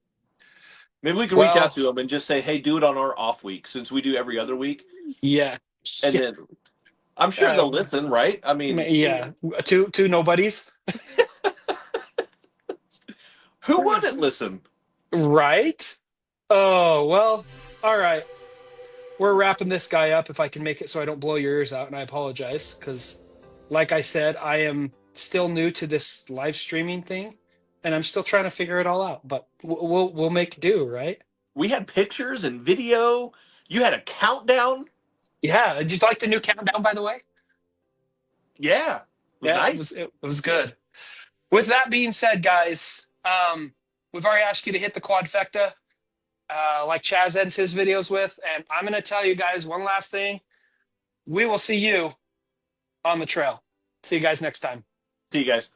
maybe we can reach out to them and just say, hey, do it on our off week since we do every other week. Yeah. And then I'm sure they'll listen, right? I mean, yeah. Two nobodies. Who wouldn't listen? Right? Oh, well, all right. We're wrapping this guy up if I can make it so I don't blow your ears out, and I apologize because, like I said, I am still new to this live streaming thing, and I'm still trying to figure it all out. But we'll make do, right? We had pictures and video. You had a countdown. Yeah. Did you like the new countdown, by the way? Yeah. Nice. It was good. With that being said, guys, we've already asked you to hit the quadfecta. Like Chaz ends his videos with. And I'm going to tell you guys one last thing. We will see you on the trail. See you guys next time. See you guys.